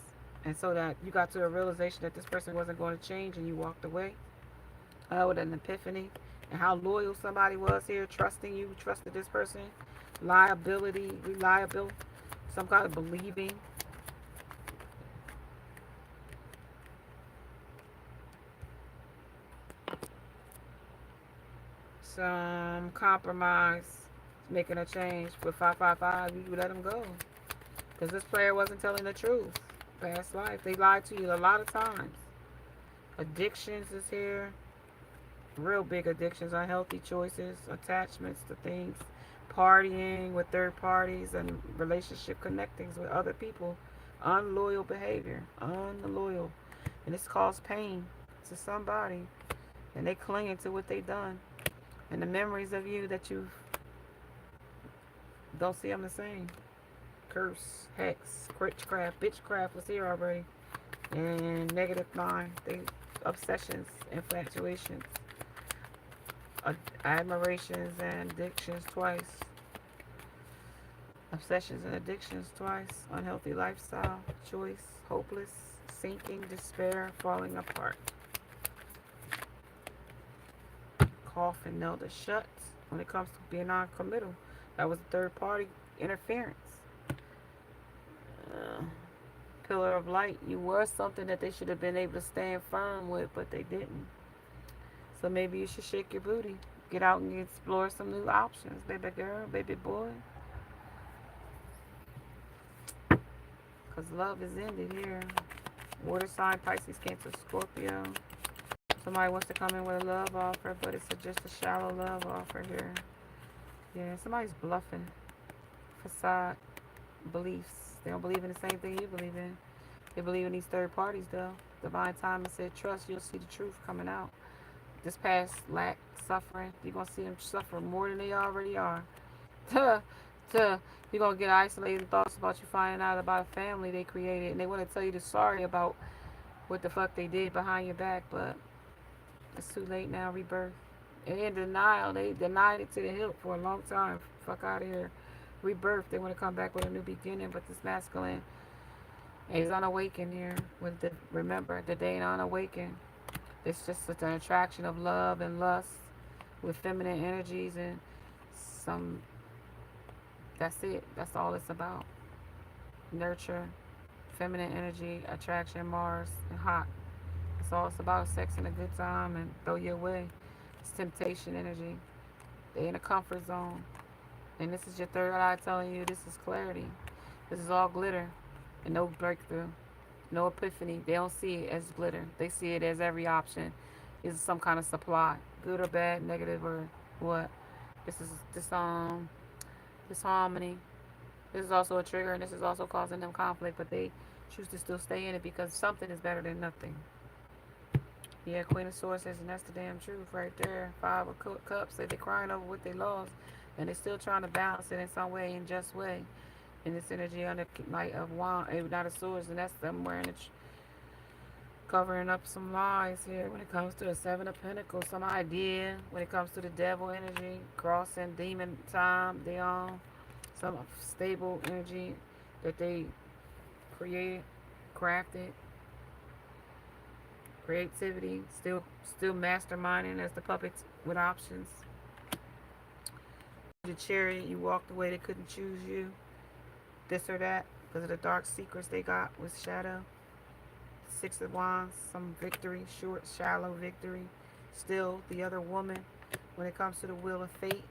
and so that you got to a realization that this person wasn't going to change, and you walked away with an epiphany. And how loyal somebody was here, trusting you, trusted this person, liability, reliable, some kind of believing. Some compromise, making a change. With 555, you let them go. Because this player wasn't telling the truth. Past life. They lied to you a lot of times. Addictions is here. Real big addictions, unhealthy choices, attachments to things, partying with third parties, and relationship connectings with other people. Unloyal behavior. Unloyal. And this caused pain to somebody. And they clinging to what they done. And the memories of you that you don't see them the same. Curse, hex, witchcraft, bitchcraft was here already. And negative mind, they obsessions, infatuations, admirations and addictions twice. Obsessions and addictions twice. Unhealthy lifestyle, choice, hopeless, sinking, despair, falling apart. Coffin nailed it shut when it comes to being non-committal. That was third party interference. Uh, Pillar of light. You were something that they should have been able to stand firm with, but they didn't. So maybe you should shake your booty. Get out and explore some new options, baby girl, baby boy. Because love is ended here. Water sign, Pisces, Cancer, Scorpio. Somebody wants to come in with a love offer, but it's just a shallow love offer here. Yeah, somebody's bluffing. Facade. Beliefs. They don't believe in the same thing you believe in. They believe in these third parties, though. Divine timing said, trust, you'll see the truth coming out. This past lack, suffering, you're going to see them suffer more than they already are. You're going to get isolated thoughts about you finding out about a family they created, and they want to tell you the sorry about what the fuck they did behind your back, but it's too late now, rebirth. And in denial, they denied it to the hilt for a long time. Fuck out of here. Rebirth, they want to come back with a new beginning, but this masculine is unawakened here. With the, remember, the day unawakened. It's just such an attraction of love and lust with feminine energies and some. That's it. That's all it's about. Nurture, feminine energy, attraction, Mars, and hot. That's all it's about. Sex and a good time and throw you away. It's temptation energy. They're in a comfort zone. And this is your third eye telling you this is clarity. This is all glitter and no breakthrough. No epiphany. They don't see it as glitter. They see it as every option is some kind of supply. Good or bad, negative or what. This is this harmony. This is also a trigger, and this is also causing them conflict, but they choose to still stay in it because something is better than nothing. Yeah, Queen of Swords says, and that's the damn truth right there. Five of Cups say they're crying over what they lost, and they're still trying to balance it in some way, in just way. In this energy under Knight of Wand, Knight of Swords, and that's them wearing it, covering up some lies here. When it comes to the Seven of Pentacles, some idea. When it comes to the Devil energy, crossing demon time, they on some stable energy that they created, crafted, creativity, still masterminding as the puppets with options. The Chariot, you walked away, they couldn't choose you, this or that, because of the dark secrets they got with Shadow. Six of Wands, some victory, short, shallow victory. Still, the other woman, when it comes to the Wheel of Fate.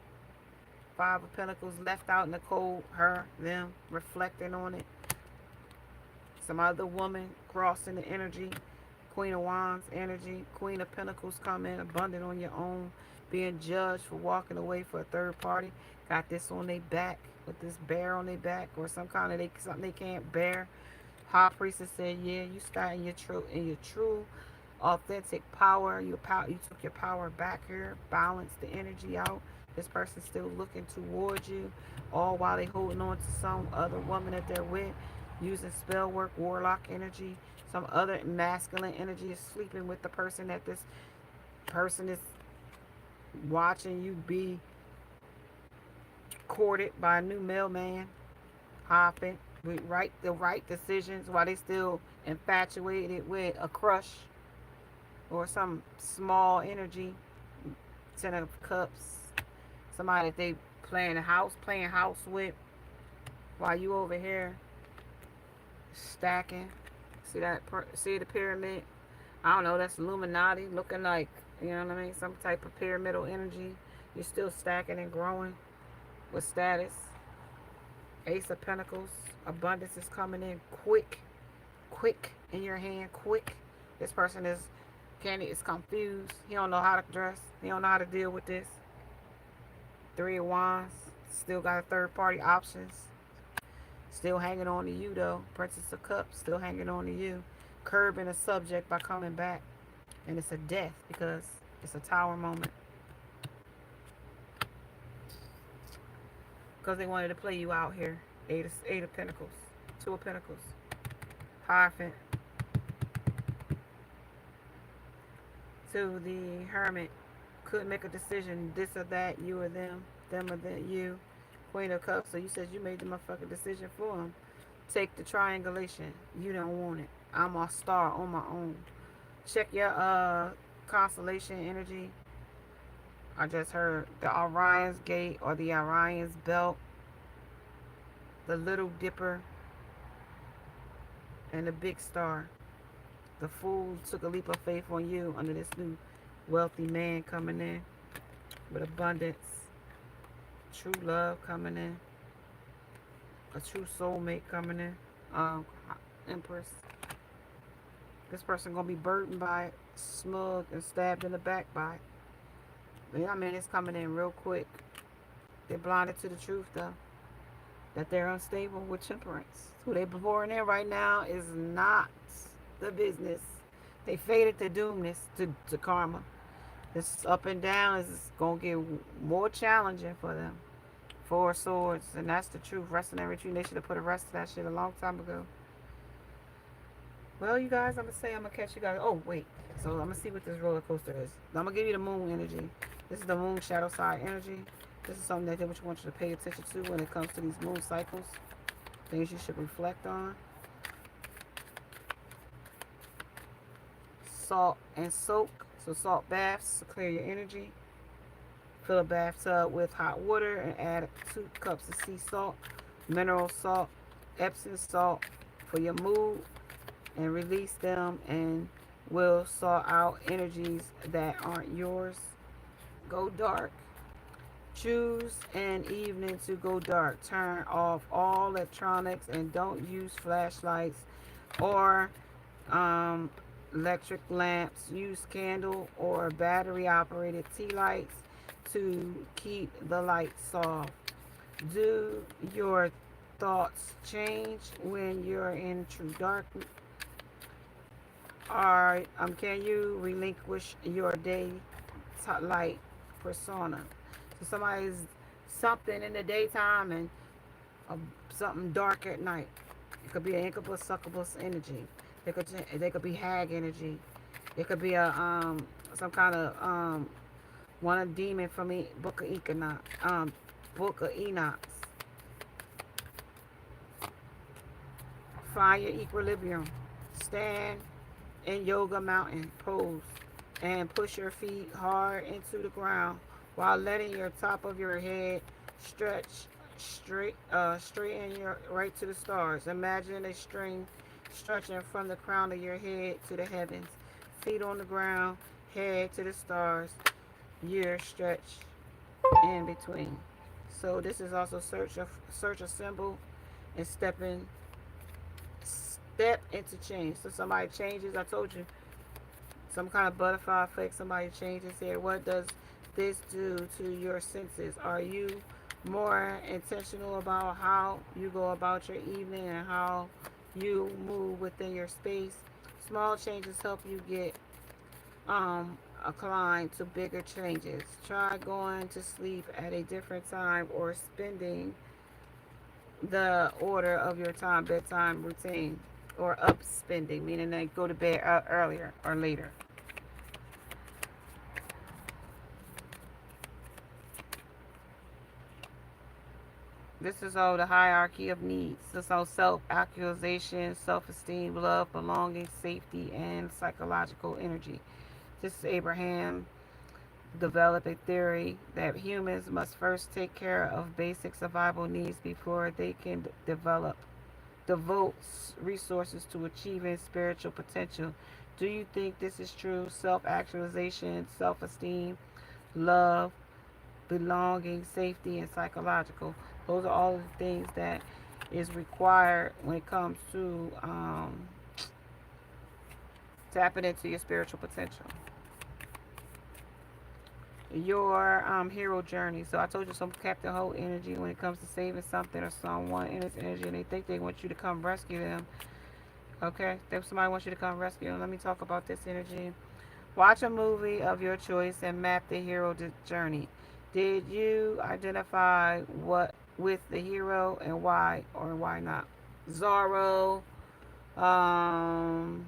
Five of Pentacles left out in the cold, her, them, reflecting on it. Some other woman crossing the energy. Queen of Wands energy. Queen of Pentacles coming, abundant on your own. Being judged for walking away for a third party. Got this on their back, with this bear on their back, or some kind of something they can't bear. High Priestess said, yeah, you start in your true authentic power. You took your power back here, balance the energy out. This person's still looking towards you, all while they holding on to some other woman that they're with, using spell work, warlock energy. Some other masculine energy is sleeping with the person that this person is watching you be courted by a new mailman, hopping with the right decisions while they still infatuated with a crush or some small energy. Ten of Cups, somebody that they playing house with, while you over here stacking. See that? See the pyramid? I don't know. That's Illuminati, looking like, you know what I mean, some type of pyramidal energy. You're still stacking and growing with status. Ace of Pentacles, abundance is coming in quick in your hand, quick. This person is confused. He don't know how to dress. He don't know how to deal with this. Three of Wands, still got a third party options. Still hanging on to you though. Princess of Cups, still hanging on to you. Curbing a subject by coming back. And it's a death because it's a tower moment. Because they wanted to play you out here. Eight of Pentacles. Two of Pentacles. Hierophant. To the Hermit. Couldn't make a decision. This or that. You or them. Them or you. Queen of Cups. So you said you made the motherfucking decision for them. Take the triangulation. You don't want it. I'm a star on my own. Check your constellation energy. I just heard the Orion's Gate or the Orion's Belt, the Little Dipper, and the Big Star. The Fool took a leap of faith on you under this new wealthy man coming in with abundance, true love coming in, a true soulmate coming in. Empress. This person gonna be burdened by it, smug and stabbed in the back by it. But yeah, I mean, it's coming in real quick. They're blinded to the truth, though, that they're unstable with temperance. Who they pouring in right now is not the business. They faded to doomness, to karma. This up and down is going to get more challenging for them. Four of Swords, and that's the truth. Resting and retreat. They should have put a rest to that shit a long time ago. Well, you guys, I'm going to catch you guys. Oh, wait. So I'm going to see what this roller coaster is. I'm going to give you the moon energy. This is the moon shadow side energy. This is something that they want you to pay attention to when it comes to these moon cycles. Things you should reflect on. Salt and soak. So salt baths to clear your energy. Fill a bathtub with hot water and add 2 cups of sea salt, mineral salt, Epsom salt for your mood, and release them, and will sort out energies that aren't yours. Go dark. Choose an evening to go dark. Turn off all electronics and don't use flashlights or electric lamps. Use candle or battery operated tea lights to keep the lights soft. Do your thoughts change when you're in true darkness? Or can you relinquish your daylight persona? So somebody's something in the daytime and uh, something dark at night. It could be an incubus, succubus energy. They could be hag energy. It could be a some kind of one a demon from the Book of Enoch. Find your equilibrium. Stand in yoga mountain pose and push your feet hard into the ground while letting your top of your head stretch straighten your right to the stars. Imagine a string stretching from the crown of your head to the heavens. Feet on the ground, head to the stars. Year stretch in between. So this is also search a symbol and step into change. So somebody changes. I told you some kind of butterfly effect. Somebody changes here. What does this do to your senses? Are you more intentional about how you go about your evening and how you move within your space? Small changes help you get inclined to bigger changes. Try going to sleep at a different time or spending the order of your bedtime routine, or up spending, meaning they go to bed earlier or later. This is all the hierarchy of needs. This is all self-actualization, self-esteem, love, belonging, safety, and psychological energy. This is Abraham developed a theory that humans must first take care of basic survival needs before they can devote resources to achieving spiritual potential. Do you think this is true? Self-actualization, self-esteem, love, belonging, safety, and psychological. Those are all of the things that is required when it comes to tapping into your spiritual potential. Your hero journey. So I told you some Captain Holt energy when it comes to saving something or someone in this energy, and they think they want you to come rescue them. Okay, if somebody wants you to come rescue them, let me talk about this energy. Watch a movie of your choice and map the hero journey. Did you identify what with the hero and why or why not? Zorro, um,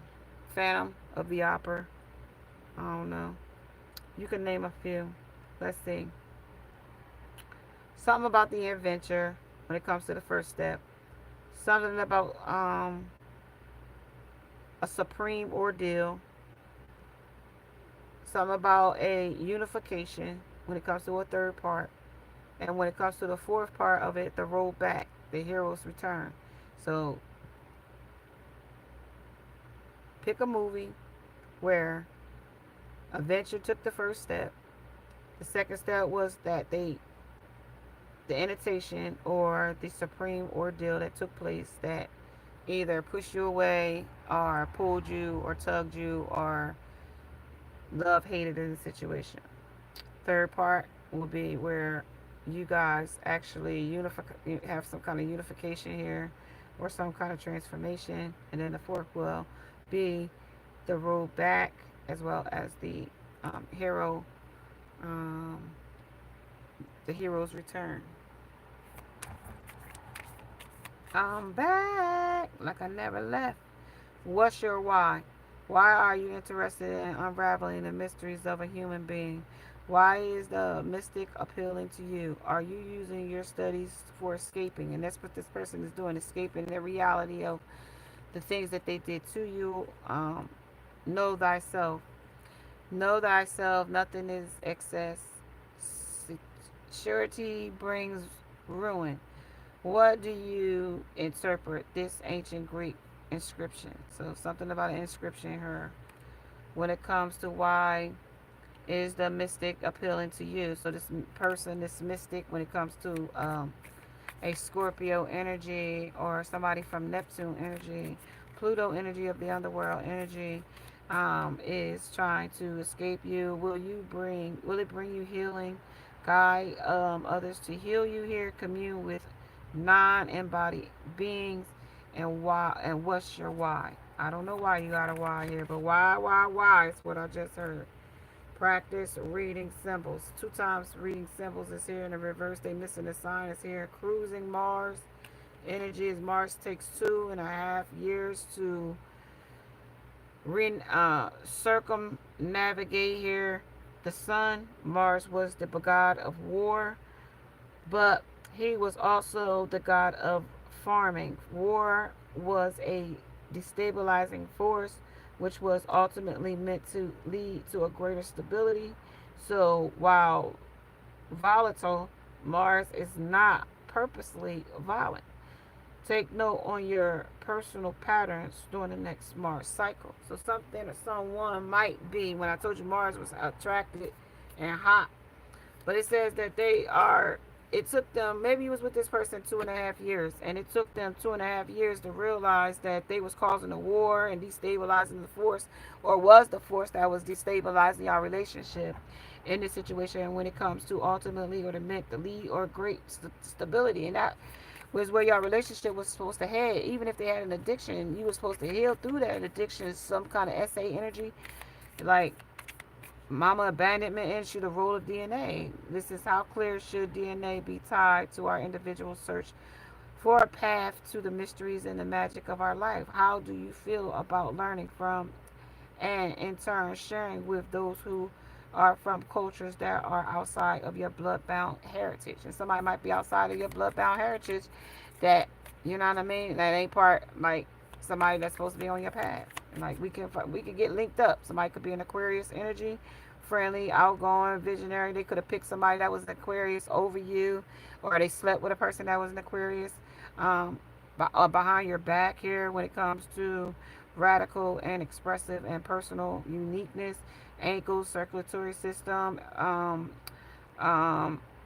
Phantom of the Opera. I don't know. You can name a few. Let's see. Something about the adventure when it comes to the first step. Something about a supreme ordeal. Something about a unification when it comes to a third part. And when it comes to the fourth part of it, the road back, the hero's return. So pick a movie where adventure took the first step. The second step was that the annotation or the supreme ordeal that took place that either pushed you away or pulled you or tugged you or love hated in the situation. Third part will be where you guys actually have some kind of unification here or some kind of transformation. And then the fourth will be the road back as well as hero, um, the hero's return. I'm back like I never left. What's your why? Why are you interested in unraveling the mysteries of a human being? Why is the mystic appealing to you? Are you using your studies for escaping? And that's what this person is doing, escaping the reality of the things that they did to you. Know thyself. Know thyself. Nothing is excess. Surety brings ruin. What do you interpret this ancient Greek inscription? So something about an inscription here. When it comes to why is the mystic appealing to you? So this person, this mystic, when it comes to a Scorpio energy or somebody from Neptune energy, Pluto energy of the underworld energy, is trying to escape you. Will it bring you healing? Guide others to heal you here. Commune with non-embodied beings, and why, and what's your why? I don't know why you got a why here, but why is what I just heard. Practice reading symbols. Two times reading symbols is here in the reverse. They missing the sign is here. Cruising Mars. Energy is Mars takes 2.5 years to circumnavigate here. The sun, Mars was the god of war, but he was also the god of farming. War was a destabilizing force, which was ultimately meant to lead to a greater stability. So while volatile, Mars is not purposely violent. Take note on your personal patterns during the next Mars cycle. So something or someone might be, when I told you Mars was attracted and hot, but it says that they are, it took them, maybe he was with this person 2.5 years, and it took them 2.5 years to realize that they was causing a war and destabilizing the force, or was the force that was destabilizing our relationship in this situation when it comes to ultimately or to meant to lead or great stability. And that was where your relationship was supposed to head. Even if they had an addiction, you were supposed to heal through that addiction, some kind of SA energy, like mama abandonment into the role of DNA. This is how clear should DNA be tied to our individual search for a path to the mysteries and the magic of our life. How do you feel about learning from and in turn sharing with those who are from cultures that are outside of your bloodbound heritage? And somebody might be outside of your bloodbound heritage that, you know what I mean, that ain't part, like somebody that's supposed to be on your path. And like we can get linked up. Somebody could be an Aquarius energy, friendly, outgoing, visionary. They could have picked somebody that was an Aquarius over you, or they slept with a person that was an Aquarius. um, Behind your back here when it comes to radical and expressive and personal uniqueness, ankles, circulatory system, um,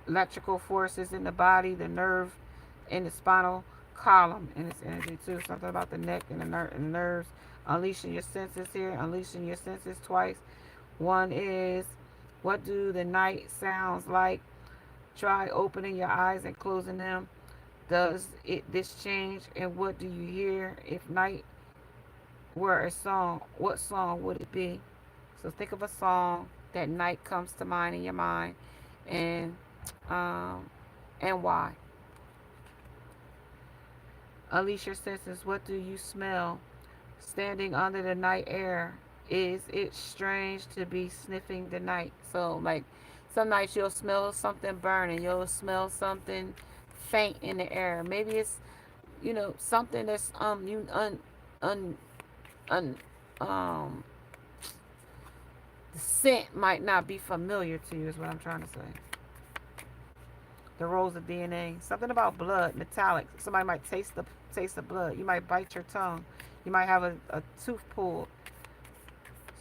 electrical forces in the body, the nerve in the spinal column in its energy too. Something about the neck and the nerves. Unleashing your senses here. Unleashing your senses twice. One is, what do the night sounds like? Try opening your eyes and closing them. Does it this change? And what do you hear? If night were a song, what song would it be? So think of a song that night comes to mind in your mind, and um, and why. Unleash your senses. What do you smell? Standing under the night air. Is it strange to be sniffing the night? So like some nights you'll smell something burning. You'll smell something faint in the air. Maybe it's, something that's you un un um the scent might not be familiar to you is what I'm trying to say. The roles of DNA. Something about blood, metallic. Somebody might taste the blood. You might bite your tongue. You might have a tooth pulled.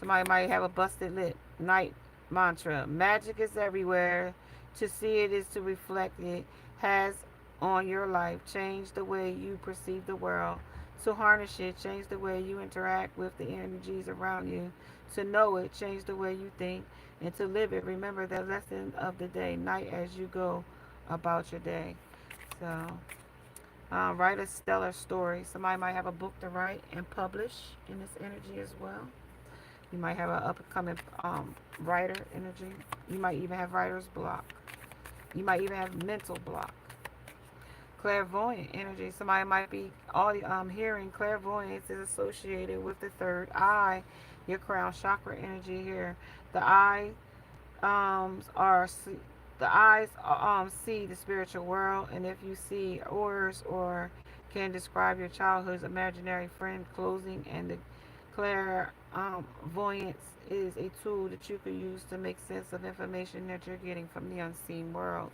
Somebody might have a busted lip. Night mantra. Magic is everywhere. To see it is to reflect it. Has on your life. Change the way you perceive the world. To harness it, change the way you interact with the energies around you. To know it, change the way you think. And to live it, remember the lesson of the day. Night as you go about your day. So, write a stellar story. Somebody might have a book to write and publish in this energy as well. You might have an upcoming writer energy. You might even have writer's block. You might even have mental block. Clairvoyant energy. Somebody might be hearing. Clairvoyance is associated with the third eye, your crown chakra energy here. The eye are the eyes see the spiritual world, and if you see auras or can describe your childhood's imaginary friend closing, and the clairvoyance is a tool that you can use to make sense of information that you're getting from the unseen worlds.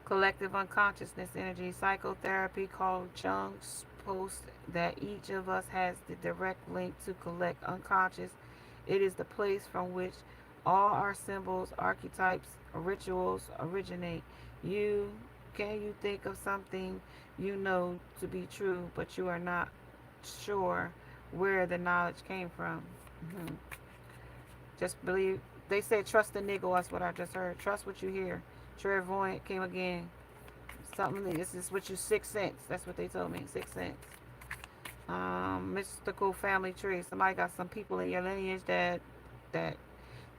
Collective unconsciousness energy. Psychotherapy called Jung's post that each of us has the direct link to collect unconscious. It is the place from which all our symbols, archetypes, rituals originate. You think of something you know to be true, but you are not sure where the knowledge came from. Mm-hmm. Just believe. They said trust the niggle. That's what I just heard. Trust what you hear. Clairvoyant came again. Something, this is what you, sixth sense. That's what they told me, sixth sense. Mystical family tree. Somebody got some people in your lineage that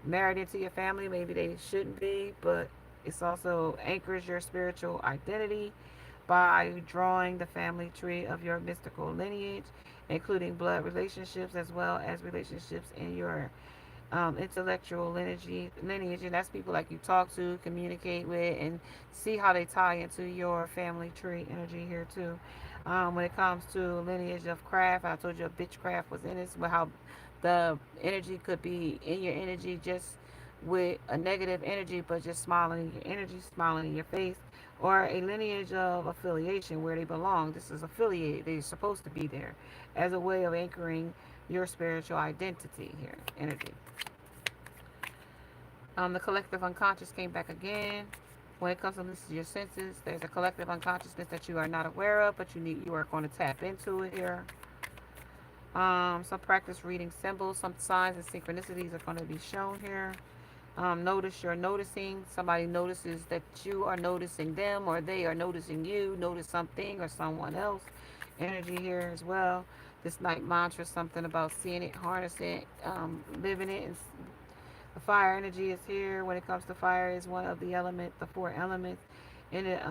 married into your family. Maybe they shouldn't be, but it's also anchors your spiritual identity by drawing the family tree of your mystical lineage, including blood relationships as well as relationships in your intellectual lineage, and that's people like you talk to, communicate with, and see how they tie into your family tree energy here too. When it comes to lineage of craft, I told you a bitchcraft was in this, but how the energy could be in your energy just with a negative energy, but just smiling in your energy, smiling in your face, or a lineage of affiliation where they belong. This is affiliated; they're supposed to be there as a way of anchoring your spiritual identity here, energy. The collective unconscious came back again. When it comes to this, your senses, there's a collective unconsciousness that you are not aware of, but you are going to tap into it here. Some practice reading symbols, some signs and synchronicities are going to be shown here. Notice you're noticing. Somebody notices that you are noticing them, or they are noticing you. Notice something or someone else. Energy here as well. This night mantra, something about seeing it, harnessing it, living it, and the fire energy is here. When it comes to fire, is one of the the four elements, and it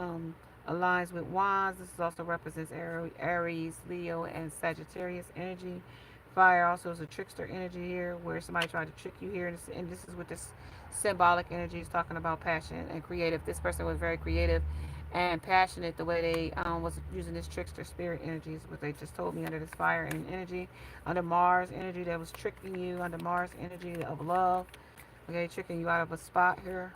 aligns with wands. This also represents Aries, Leo, and Sagittarius energy. Fire also is a trickster energy here, where somebody tried to trick you here, and this is what this symbolic energy is talking about: passion and creative. This person was very creative and passionate. The way they was using this trickster spirit energy is what they just told me under this fire and energy. Under Mars energy, that was tricking you. Under Mars energy of love. Okay, tricking you out of a spot here.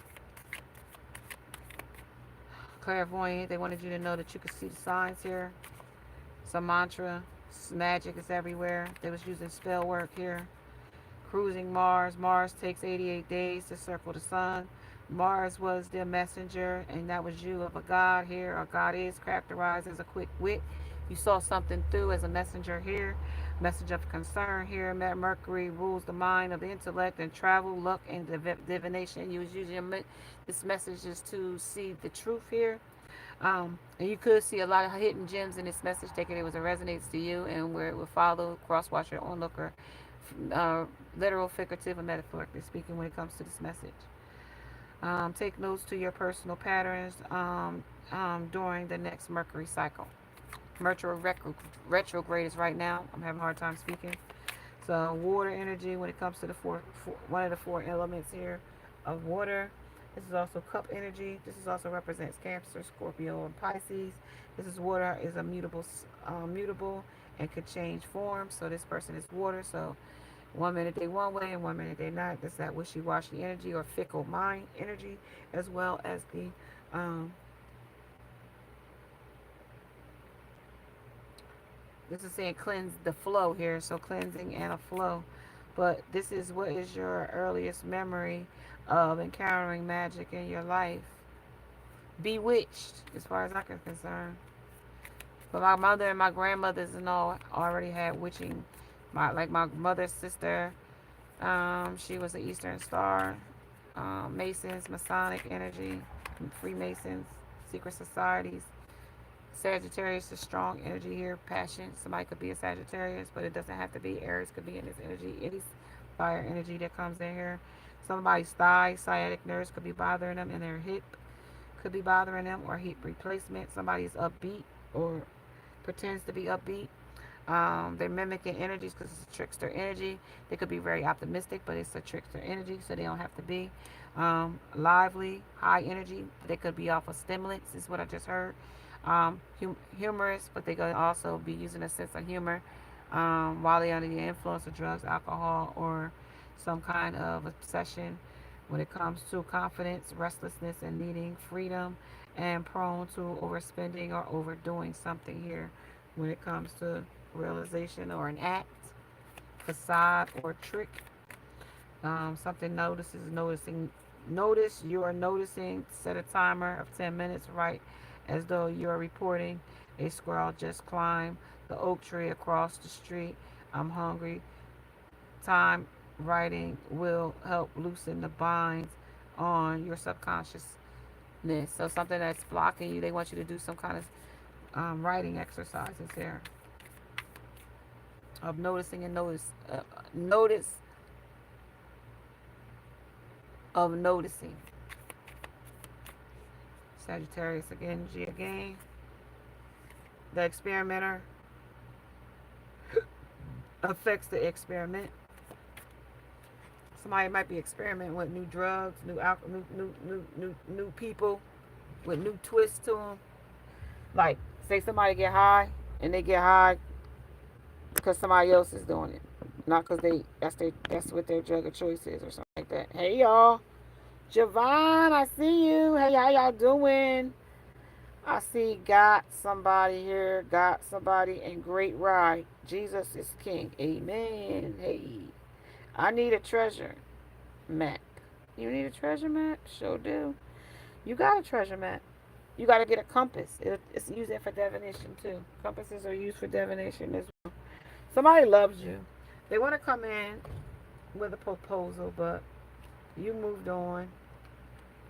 Clairvoyant, they wanted you to know that you could see the signs here. Some mantra, magic is everywhere. They was using spell work here. Cruising Mars. Mars takes 88 days to circle the sun. Mars was the messenger, and that was you of a god here. A god is characterized as a quick wit. You saw something through as a messenger here. Message of concern here. Mercury rules the mind of the intellect and travel, luck, and divination. You was using this message just to see the truth here. And you could see a lot of hidden gems in this message, taking it was a resonates to you, and where it would follow, cross-watch, or onlooker, literal, figurative, and metaphorically speaking when it comes to this message. Take notes to your personal patterns during the next Mercury cycle. Mercury retrograde is right now. I'm having a hard time speaking. So water energy when it comes to the one of the four elements here of water. This is also cup energy. This is also represents Cancer, Scorpio, and Pisces. This is water is a mutable and could change form. So this person is water. So 1 minute they one way and 1 minute they not. That's that wishy-washy energy or fickle mind energy, as well as the this is saying cleanse the flow here, so cleansing and a flow. But this is what is your earliest memory of encountering magic in your life. Bewitched, as far as I can concern. But my mother and my grandmothers and all already had witching. My mother's sister, she was an Eastern Star, Masons, Masonic energy, Freemasons, secret societies. Sagittarius is strong energy here, passion. Somebody could be a Sagittarius, but it doesn't have to be. Aries could be in this energy. Any fire energy that comes in here. Somebody's thigh, sciatic nerves could be bothering them, and their hip could be bothering them, or hip replacement. Somebody's upbeat or pretends to be upbeat. They're mimicking energies because it's a trickster energy. They could be very optimistic, but it's a trickster energy, so they don't have to be lively, high energy. They could be off of stimulants, is what I just heard. Humorous, but they could also be using a sense of humor while they're under the influence of drugs, alcohol, or some kind of obsession. When it comes to confidence, restlessness, and needing freedom, and prone to overspending or overdoing something here. When it comes to realization or an act, facade, or trick, something notice you are noticing. Set a timer of 10 minutes, right as though you're reporting. A squirrel just climbed the oak tree across the street. I'm hungry. Time writing will help loosen the binds on your subconscious So something that's blocking you, they want you to do some kind of writing exercises here of noticing and notice of noticing. Sagittarius again, G again. The experimenter affects the experiment. Somebody might be experimenting with new drugs, new alcohol, new people with new twists to them. Like, say somebody get high and they get high because somebody else is doing it, not because that's what their drug of choice is or something like that. Hey y'all, Javon, I see you. Hey, how y'all doing? I see got somebody here, got somebody in great ride. Jesus is king. Amen. Hey, I need a treasure map. You need a treasure map? Sure do. You got a treasure map. You got to get a compass. It's used for divination too. Compasses are used for divination as well. Somebody loves you. They want to come in with a proposal, but you moved on.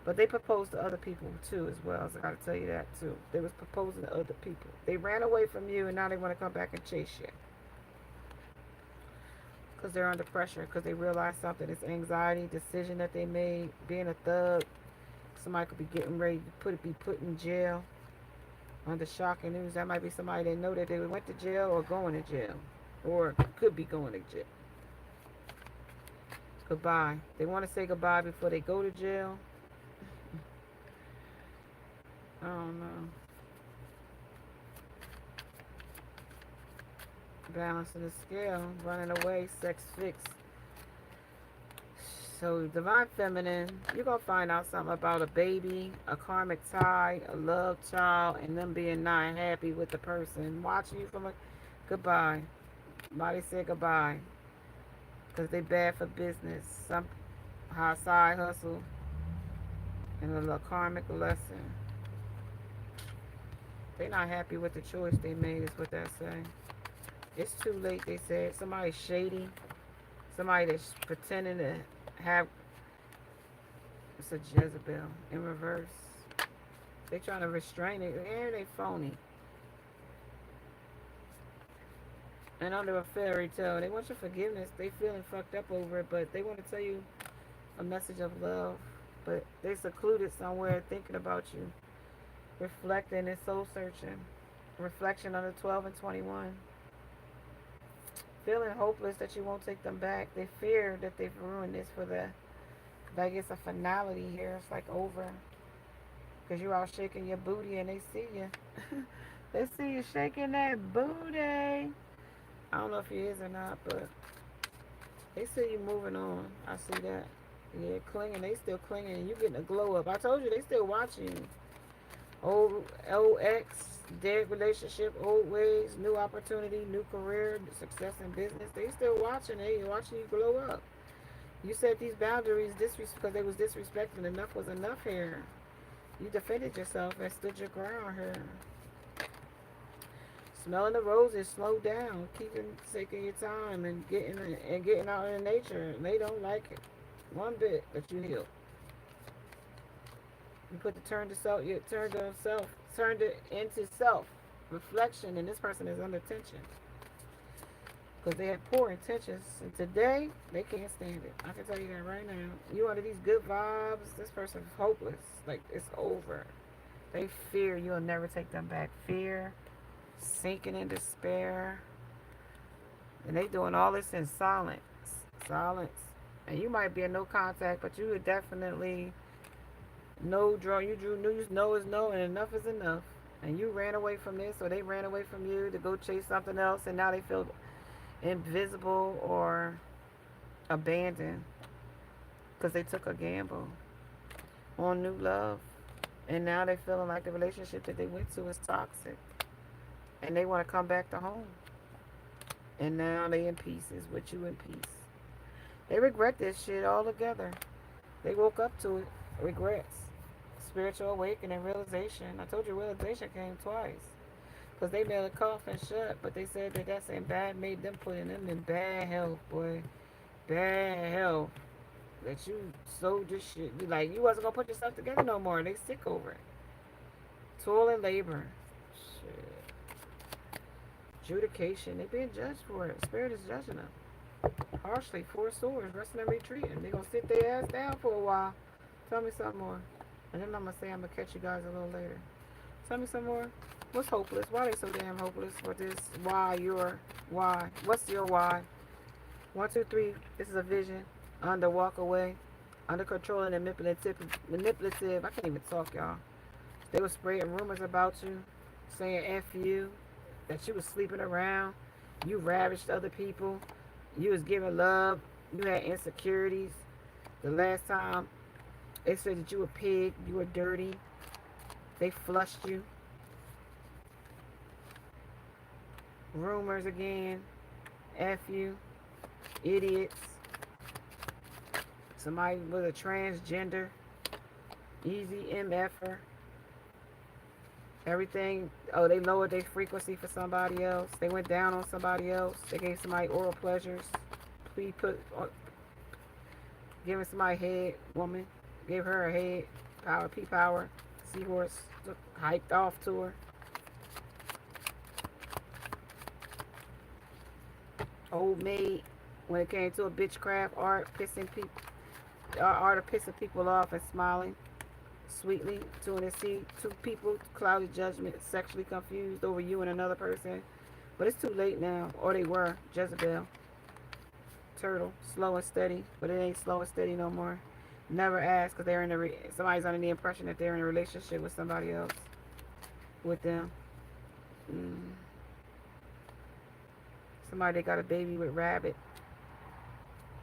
But they proposed to other people too, as well. So I gotta tell you that too. They was proposing to other people. They ran away from you, and now they want to come back and chase you because they're under pressure. Because they realize something. It's anxiety, decision that they made, being a thug. Somebody could be getting ready to be put in jail. Under shocking news, that might be somebody they know that they went to jail or going to jail, or could be going to jail. Goodbye. They want to say goodbye before they go to jail. I don't know. Balancing the scale, running away, sex fixed. So divine feminine, you're gonna find out something about a baby, a karmic tie, a love child, and them being not happy with the person watching you from a goodbye. Somebody said goodbye because they bad for business. Some high side hustle and a little karmic lesson. They not happy with the choice they made, is what that say. It's too late, they said. Somebody shady, somebody that's pretending to have. It's a Jezebel in reverse. They trying to restrain it. And they phony. And under a fairy tale, they want your forgiveness. They feeling fucked up over it, but they want to tell you a message of love. But they secluded somewhere thinking about you. Reflecting and soul searching. Reflection on the 12 and 21. Feeling hopeless that you won't take them back. They fear that they've ruined this for the, like it's a finality here. It's like over. Because you're out shaking your booty and they see you. They see you shaking that booty. I don't know if he is or not, but they see you moving on. I see that. Yeah, clinging. They still clinging and you getting a glow up. I told you they still watching you. Old ex, dead relationship, old ways, new opportunity, new career, success in business. They still watching. They watching you glow up. You set these boundaries because they was disrespecting. Enough was enough here. You defended yourself and stood your ground here. Smelling the roses, slow down, taking your time and getting out in nature. They don't like it one bit that you healed. You put the you turned it into self reflection, and this person is under tension because they had poor intentions, and today they can't stand it. I can tell you that right now. You under these good vibes, this person's hopeless. Like it's over. They fear you'll never take them back. Fear, sinking in despair, and they doing all this in silence. Silence, and you might be in no contact, but you would definitely. No draw. You know is no, and enough is enough. And you ran away from this, or they ran away from you to go chase something else, and now they feel invisible or abandoned because they took a gamble on new love, and now they feeling like the relationship that they went to is toxic, and they want to come back to home. And now they in pieces with you in peace. They regret this shit altogether. They woke up to it. Regrets. Spiritual awakening, realization. I told you realization came twice. Because they made a coffin shut, but they said that that's in bad, made them put in them in bad health, boy. Bad health. that you sold this shit. You like you wasn't gonna put yourself together no more. They sick over it. Toil and labor. Shit. Adjudication. They being judged for it. Spirit is judging them. Harshly, 4 swords, resting and retreating. They gonna sit their ass down for a while. Tell me something more. And then I'm gonna say I'm gonna catch you guys a little later. Tell me some more. What's hopeless? Why they so damn hopeless for this? Why? What's your why? 1, 2, 3. This is a vision. Under walk away. Under controlling and manipulative. I can't even talk, y'all. They were spreading rumors about you, saying F you, that you was sleeping around, you ravished other people, you was giving love, you had insecurities. The last time they said that you were pig, you were dirty, they flushed you. Rumors again, F you, idiots. Somebody with a transgender, easy MFer. Everything, oh, they lowered their frequency for somebody else. They went down on somebody else. They gave somebody oral pleasures. We put, giving somebody head, woman. Gave her a head, power, P-power, seahorse, hiked off to her. Old maid, when it came to a bitchcraft art, art of pissing people off and smiling sweetly to and see two people, clouded judgment, sexually confused over you and another person. But it's too late now, or they were. Jezebel, turtle, slow and steady, but it ain't slow and steady no more. Never ask because they're in somebody's under the impression that they're in a relationship with somebody else, with them. Somebody that got a baby with rabbit.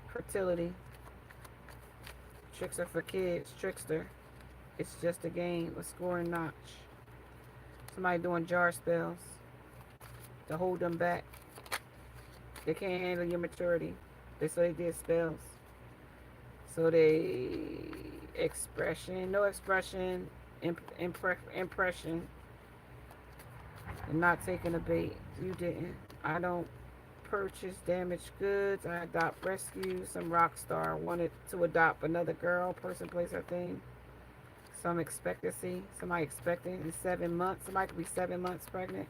Fertility. Trickster for kids. Trickster. It's just a game. A scoring notch. Somebody doing jar spells to hold them back. They can't handle your maturity. So they did spells. So they expression, no expression, impression, and not taking a bait. You didn't. I don't purchase damaged goods. I adopt rescue. Some rock star wanted to adopt another girl, person, place, or thing. Some expectancy. Somebody expecting in 7 months. Somebody could be 7 months pregnant.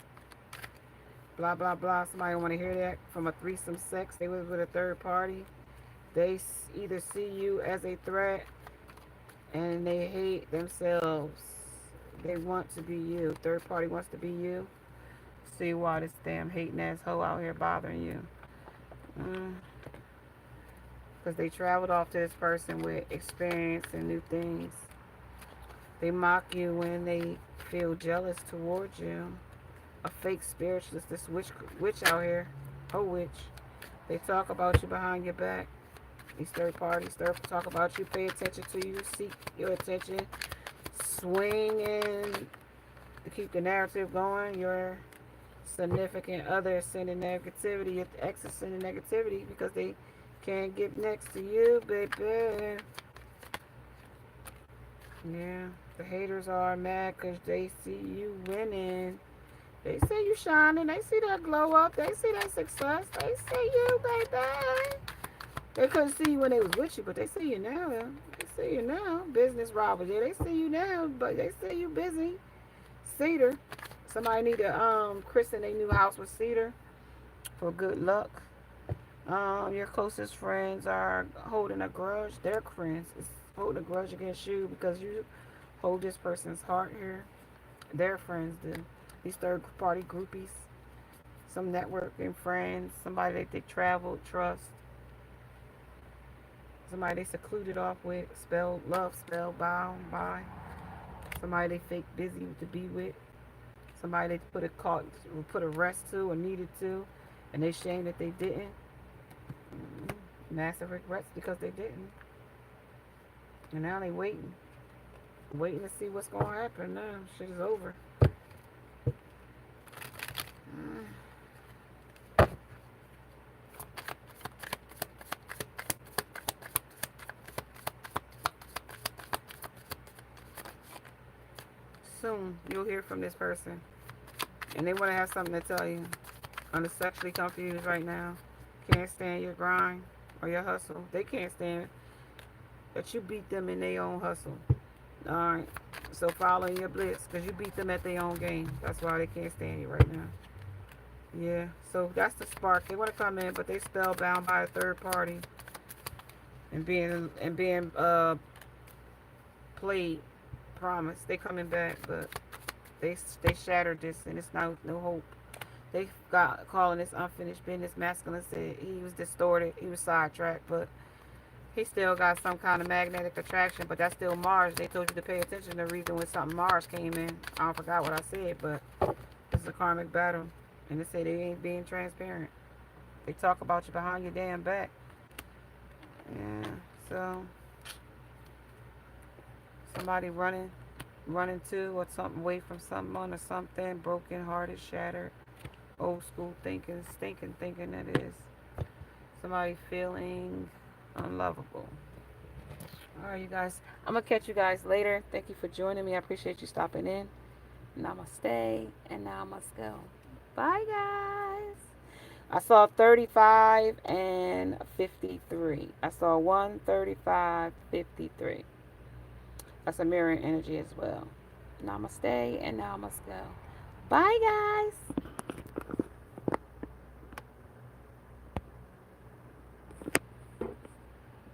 Blah, blah, blah. Somebody don't want to hear that. From a threesome sex. They was with a third party. They either see you as a threat and they hate themselves. They want to be you. Third party wants to be you. See why this damn hating ass hoe out here bothering you. Because they traveled off to this person with experience and new things. They mock you when they feel jealous towards you. A fake spiritualist, this witch out here, a witch. They talk about you behind your back. These third parties talk about you, pay attention to you, seek your attention, swing in to keep the narrative going. Your significant other sending negativity, your ex is sending negativity because they can't get next to you, baby. Yeah, the haters are mad because they see you winning. They see you shining. They see that glow up. They see that success. They see you, baby. They couldn't see you when they was with you, but they see you now. They see you now. Business robbers. Yeah, they see you now, but they see you busy. Cedar. Somebody need to christen their new house with cedar for good luck. Your closest friends are holding a grudge. Their friends is holding a grudge against you because you hold this person's heart here. Their friends do. These third party groupies. Some networking friends. Somebody that they traveled, trust. Somebody they secluded off with, love spell bound by. Somebody they fake busy to be with. Somebody they put a rest to or needed to, and they shame that they didn't. Massive regrets because they didn't. And now they waiting to see what's gonna happen. Now shit is over. Soon you'll hear from this person, and they want to have something to tell you. I'm sexually confused right now. Can't stand your grind or your hustle. They can't stand that you beat them in their own hustle. Alright. So follow your blitz because you beat them at their own game. That's why they can't stand you right now. Yeah. So that's the spark. They want to come in, but they spellbound by a third party and being played. Promise. They coming back, but they shattered this and it's no hope. They got calling this unfinished business. Masculine said he was distorted, he was sidetracked, but he still got some kind of magnetic attraction. But that's still Mars. They told you to pay attention to the reason when something Mars came in. I don't forgot what I said, but it's a karmic battle. And they say they ain't being transparent. They talk about you behind your damn back. Yeah. So somebody running to or something away from someone or something, broken hearted, shattered, old school thinking, stinking thinking that is. Somebody feeling unlovable. All right, you guys. I'm going to catch you guys later. Thank you for joining me. I appreciate you stopping in. Namaste. And now I must go. Bye, guys. I saw 35 and 53. I saw 135, 53. That's a mirror energy as well. Namaste. And now I must go. Bye, guys.